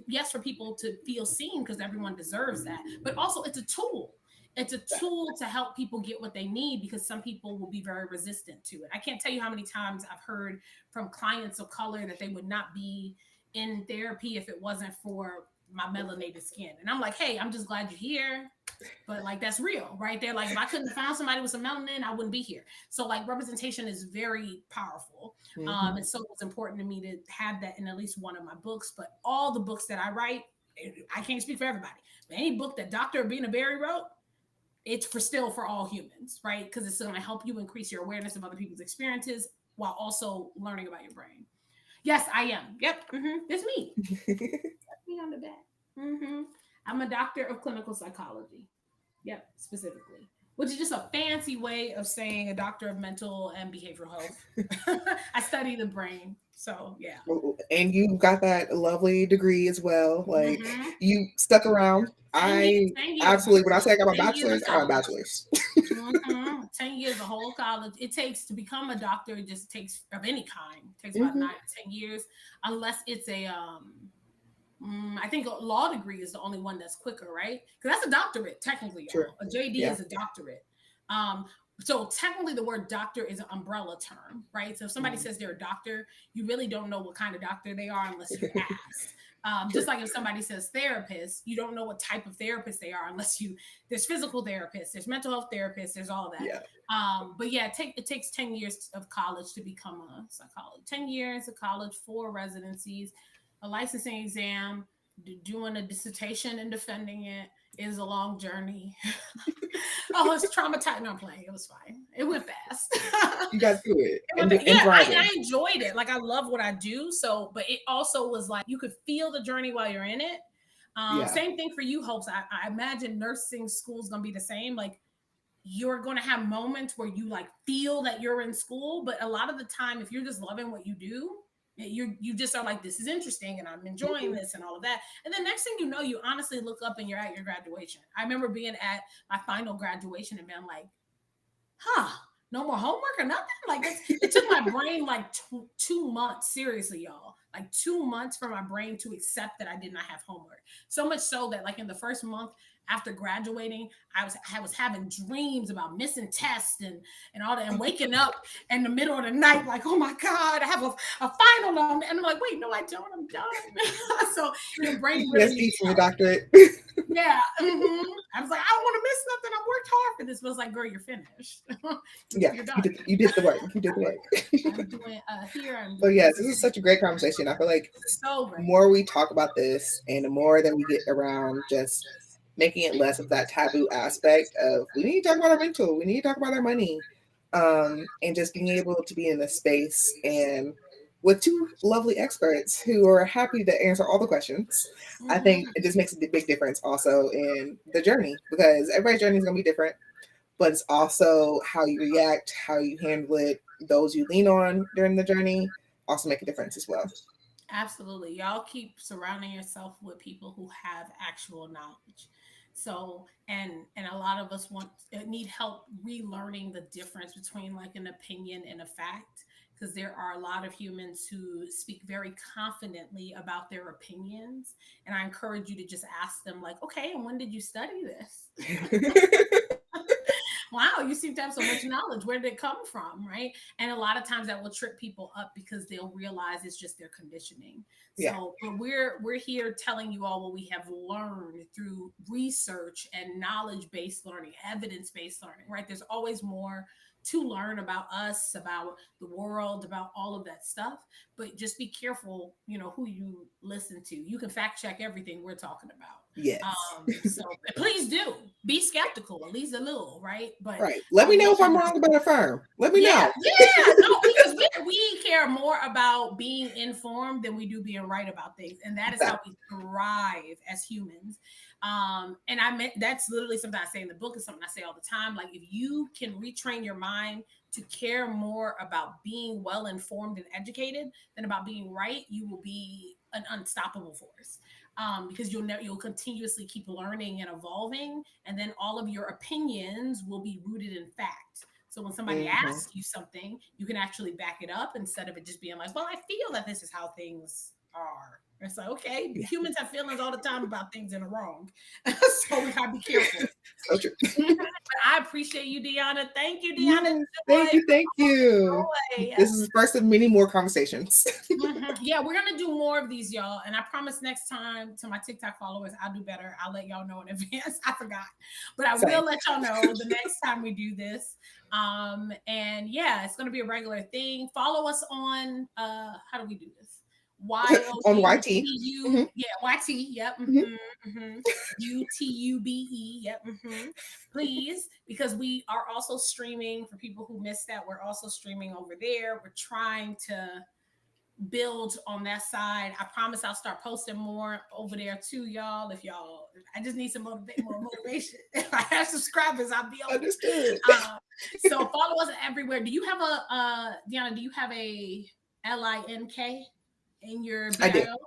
A: yes for people to feel seen because everyone deserves that, but also it's a tool. It's a tool to help people get what they need because some people will be very resistant to it. I can't tell you how many times I've heard from clients of color that they would not be in therapy if it wasn't for my melanated skin. And I'm like, hey, I'm just glad you're here. But like that's real, right? They're like, if I couldn't find somebody with some melanin, I wouldn't be here. So like representation is very powerful.
B: Hmm.
A: And so it's important to me to have that in at least one of my books. But all the books that I write, I can't speak for everybody. But any book that Dr. Abina Berry wrote, it's for still for all humans, right? Because it's going to help you increase your awareness of other people's experiences while also learning about your brain. Yes, I am. Yep, it's me. That's me on the back. I'm a doctor of clinical psychology. Yep, specifically, which is just a fancy way of saying a doctor of mental and behavioral health. I study the brain, so yeah.
B: And you got that lovely degree as well. Like,
A: Mm-hmm.
B: you stuck around.
A: 10 years,
B: I
A: 10 years,
B: absolutely, when I say I got my
A: 10 years of
B: bachelor's, I got my
A: college.
B: bachelor's.
A: 10 years, the whole college. It takes to become a doctor. It just takes of any kind. It takes about
B: Hmm.
A: 9 to 10 years, unless it's a I think a law degree is the only one that's quicker, right? Because that's a doctorate, technically,
B: True.
A: y'all. A JD
B: Yeah.
A: is a doctorate. Um, so technically, the word doctor is an umbrella term, right? So if somebody
B: Mhm.
A: says they're a doctor, you really don't know what kind of doctor they are unless you ask.
B: True.
A: Just like if somebody says therapist, you don't know what type of therapist they are unless you, there's physical therapists, there's mental health therapists, there's all that.
B: Yeah.
A: But yeah, it takes 10 years of college to become a psychologist. 10 years of college, 4 residencies, a licensing exam, doing a dissertation and defending it is a long journey. Oh, it's traumatizing. No, I'm playing. It was fine. It went fast.
B: You got through it and
A: Yeah,
B: thriving.
A: I enjoyed it. Like I love what I do. So, but it also was like you could feel the journey while you're in it.
B: Yeah.
A: Same thing for you, Hopes. I imagine nursing school is gonna be the same. Like you're gonna have moments where you like feel that you're in school, but a lot of the time, if you're just loving what you do, you just are like, this is interesting and I'm enjoying
B: Mhm.
A: this and all of that. And then next thing you know, you honestly look up and you're at your graduation. I remember being at my final graduation and being like, huh, no more homework or nothing. Like it took my brain like 2 months, seriously, y'all, like 2 months for my brain to accept that I did not have homework. So much so that like in the first month after graduating, I was having dreams about missing tests and all that, and waking up in the middle of the night like, oh my god, I have a final on, and I'm like, wait, no, I don't, I'm done. So your brain really,
B: PTSD from your doctorate.
A: yeah. I was like, I don't want to miss nothing. I worked hard for this. But it's like, girl, you're finished.
B: Yeah,
A: You're
B: you
A: done.
B: did. You did the work. You did the work.
A: I'm doing here. I'm
B: But
A: doing
B: yes,
A: this
B: this is
A: again.
B: such a great conversation. I feel like
A: So
B: the
A: great.
B: more we talk about this, and the more that we get around just making it less of that taboo aspect of we need to talk about our mental, we need to talk about our money, and just being able to be in a space and with two lovely experts who are happy to answer all the questions. I think
A: Hmm.
B: it just makes a big difference also in the journey because everybody's journey is going to be different, but it's also how you react, how you handle it, those you lean on during the journey also make a difference as well.
A: Absolutely. Y'all keep surrounding yourself with people who have actual knowledge. So, and a lot of us need help relearning the difference between like an opinion and a fact, because there are a lot of humans who speak very confidently about their opinions, and I encourage you to just ask them like, okay, and when did you study this? Wow, you seem to have so much knowledge. Where did it come from? Right. And a lot of times that will trip people up because they'll realize it's just their conditioning.
B: Yeah.
A: So, but we're here telling you all what we have learned through research and knowledge based learning, evidence based learning, right? There's always more to learn about us, about the world, about all of that stuff. But just be careful, who you listen to. You can fact check everything we're talking about.
B: Yes.
A: So please do be skeptical, at least a little, right? But
B: Right. Let me know if I'm wrong about a firm. Let me
A: yeah,
B: know.
A: yeah, no, because we care more about being informed than we do being right about things, and that is how we thrive as humans. And I meant that's literally something I say in the book. Is something I say all the time. Like if you can retrain your mind to care more about being well informed and educated than about being right, you will be an unstoppable force. Because you'll continuously keep learning and evolving, and then all of your opinions will be rooted in fact. So when somebody
B: Hmm.
A: asks you something, you can actually back it up instead of it just being like, "Well, I feel that this is how things are." It's like, okay,
B: Yeah.
A: humans have feelings all the time about things that are wrong, so we gotta be careful.
B: So true.
A: But I appreciate you, Deahna. Thank you, Deahna.
B: Yes. Thank
A: Joy,
B: you. Thank you.
A: joy.
B: This is the first of many more conversations.
A: Yeah, we're gonna do more of these, y'all. And I promise next time to my TikTok followers, I'll do better. I'll let y'all know in advance. I forgot, but I will
B: Same.
A: let y'all know the next time we do this. And yeah, it's gonna be a regular thing. Follow us on how do we do this?
B: On YT. Hmm.
A: YOUTU, yeah, YT, yep,
B: Hmm.
A: UTUBE, yep, please, because we are also streaming for people who missed that. We're also streaming over there. We're trying to build on that side. I promise I'll start posting more over there too, y'all. If y'all, I just need some more motivation. If I have subscribers, I'll be over.
B: Understood.
A: So follow us everywhere. Do you have Deahna? Do you have a LINK in your
B: I do.
A: bio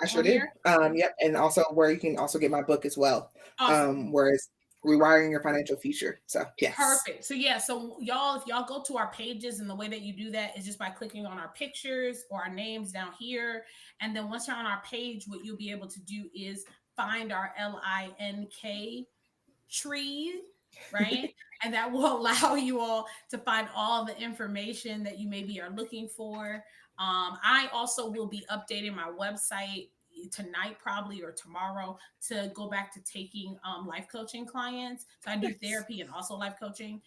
B: I sure
A: on
B: do.
A: there?
B: Yep. And also where you can also get my book as well.
A: Awesome.
B: Where it's rewiring your financial future. So yes.
A: Perfect. So yeah, so y'all, if y'all go to our pages, and the way that you do that is just by clicking on our pictures or our names down here. And then once you're on our page, what you'll be able to do is find our LINK tree, right? And that will allow you all to find all the information that you maybe are looking for. I also will be updating my website tonight probably or tomorrow to go back to taking life coaching clients. So I do
B: Nice.
A: therapy and also life coaching.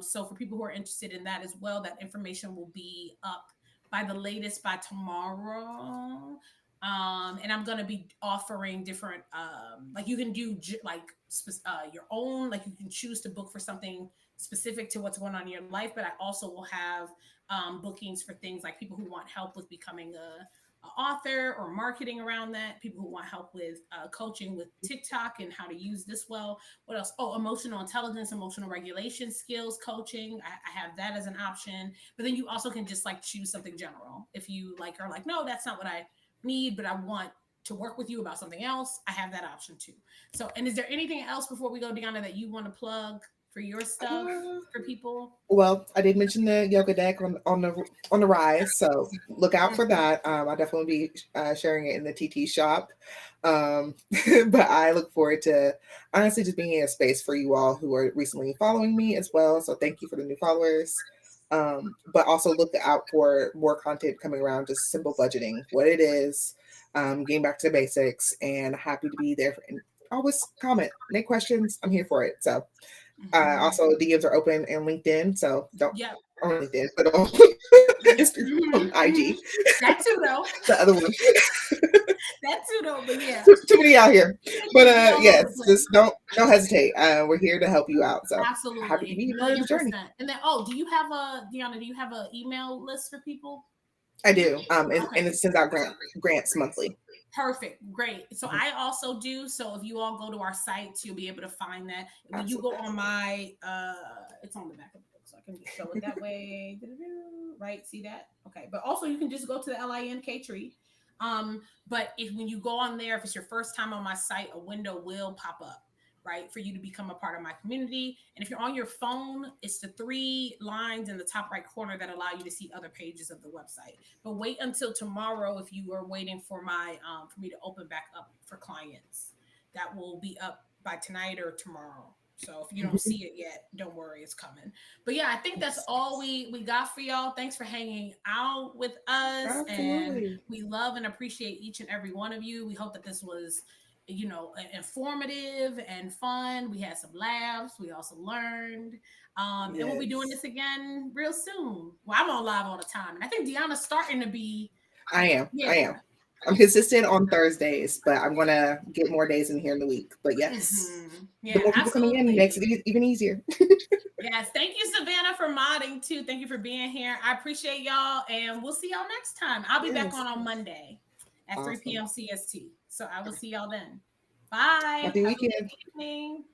A: So for people who are interested in that as well, that information will be up by the latest by tomorrow. And I'm gonna be offering different, like you can do your own, like you can choose to book for something specific to what's going on in your life. But I also will have bookings for things like people who want help with becoming a author or marketing around that. People who want help with coaching with TikTok and how to use this well. What else? Oh, emotional intelligence, emotional regulation skills coaching. I have that as an option. But then you also can just like choose something general. If you like are like, no, that's not what I need, but I want to work with you about something else, I have that option too. So, and is there anything else before we go, Deanna, that you want to plug for your stuff
B: Uh,
A: for people?
B: well, I did mention the yoga deck on the rise, so look out for
A: Mhm.
B: that. I'll definitely be sharing it in the TT shop. Um, but I look forward to honestly just being in a space for you all who are recently following me as well. So thank you for the new followers. But also look out for more content coming around, just simple budgeting, what it is, getting back to the basics, and happy to be there. And always comment, make questions. I'm here for it. So
A: Mhm.
B: also, DMs are open and LinkedIn, so don't
A: Yep.
B: on LinkedIn, but on
A: Yeah.
B: Instagram, on IG,
A: That too, though.
B: the other one.
A: That too, though. But yeah,
B: Too many out here, but
A: we all over the
B: yes,
A: place.
B: just don't hesitate. We're here to help you out, so happy to
A: Absolutely,
B: be a part of the
A: million
B: journey.
A: percent. And then, oh, do you have a Deanna? Do you have an email list for people?
B: I do, and
A: Okay.
B: it sends out grants monthly.
A: Perfect. Great. So
B: Mhm.
A: I also do. So if you all go to our site, you'll be able to find that. When you go
B: Absolutely.
A: on my it's on the back of the book, so I can just show it that way. Right? See that? Okay. But also you can just go to the LINK tree. But if when you go on there, if it's your first time on my site, a window will pop up, right? For you to become a part of my community. And if you're on your phone, it's the three lines in the top right corner that allow you to see other pages of the website. But wait until tomorrow if you are waiting for my for me to open back up for clients. That will be up by tonight or tomorrow. So if you don't see it yet, don't worry, it's coming. But yeah, I think that's
B: Yes.
A: all we got for y'all. Thanks for hanging out with us, and
B: Absolutely.
A: we love and appreciate each and every one of you. We hope that this was informative and fun. We had some laughs. We also learned. And we'll be doing
B: Yes,
A: this again real soon. Well, I'm on live all the time. And I think Deanna's starting to be,
B: I am.
A: yeah.
B: I am. I'm consistent on Thursdays, but I'm gonna get more days in here in the week. But yes, the
A: Yeah,
B: more people coming in makes
A: absolutely.
B: it even easier.
A: Yes. Thank you, Savannah, for modding too. Thank you for being here. I appreciate y'all. And we'll see y'all next time. I'll be back
B: Yes,
A: on Monday at 3
B: awesome.
A: p.m. CST. So I will see y'all then. Bye.
B: Happy
A: Have a good
B: weekend.
A: evening.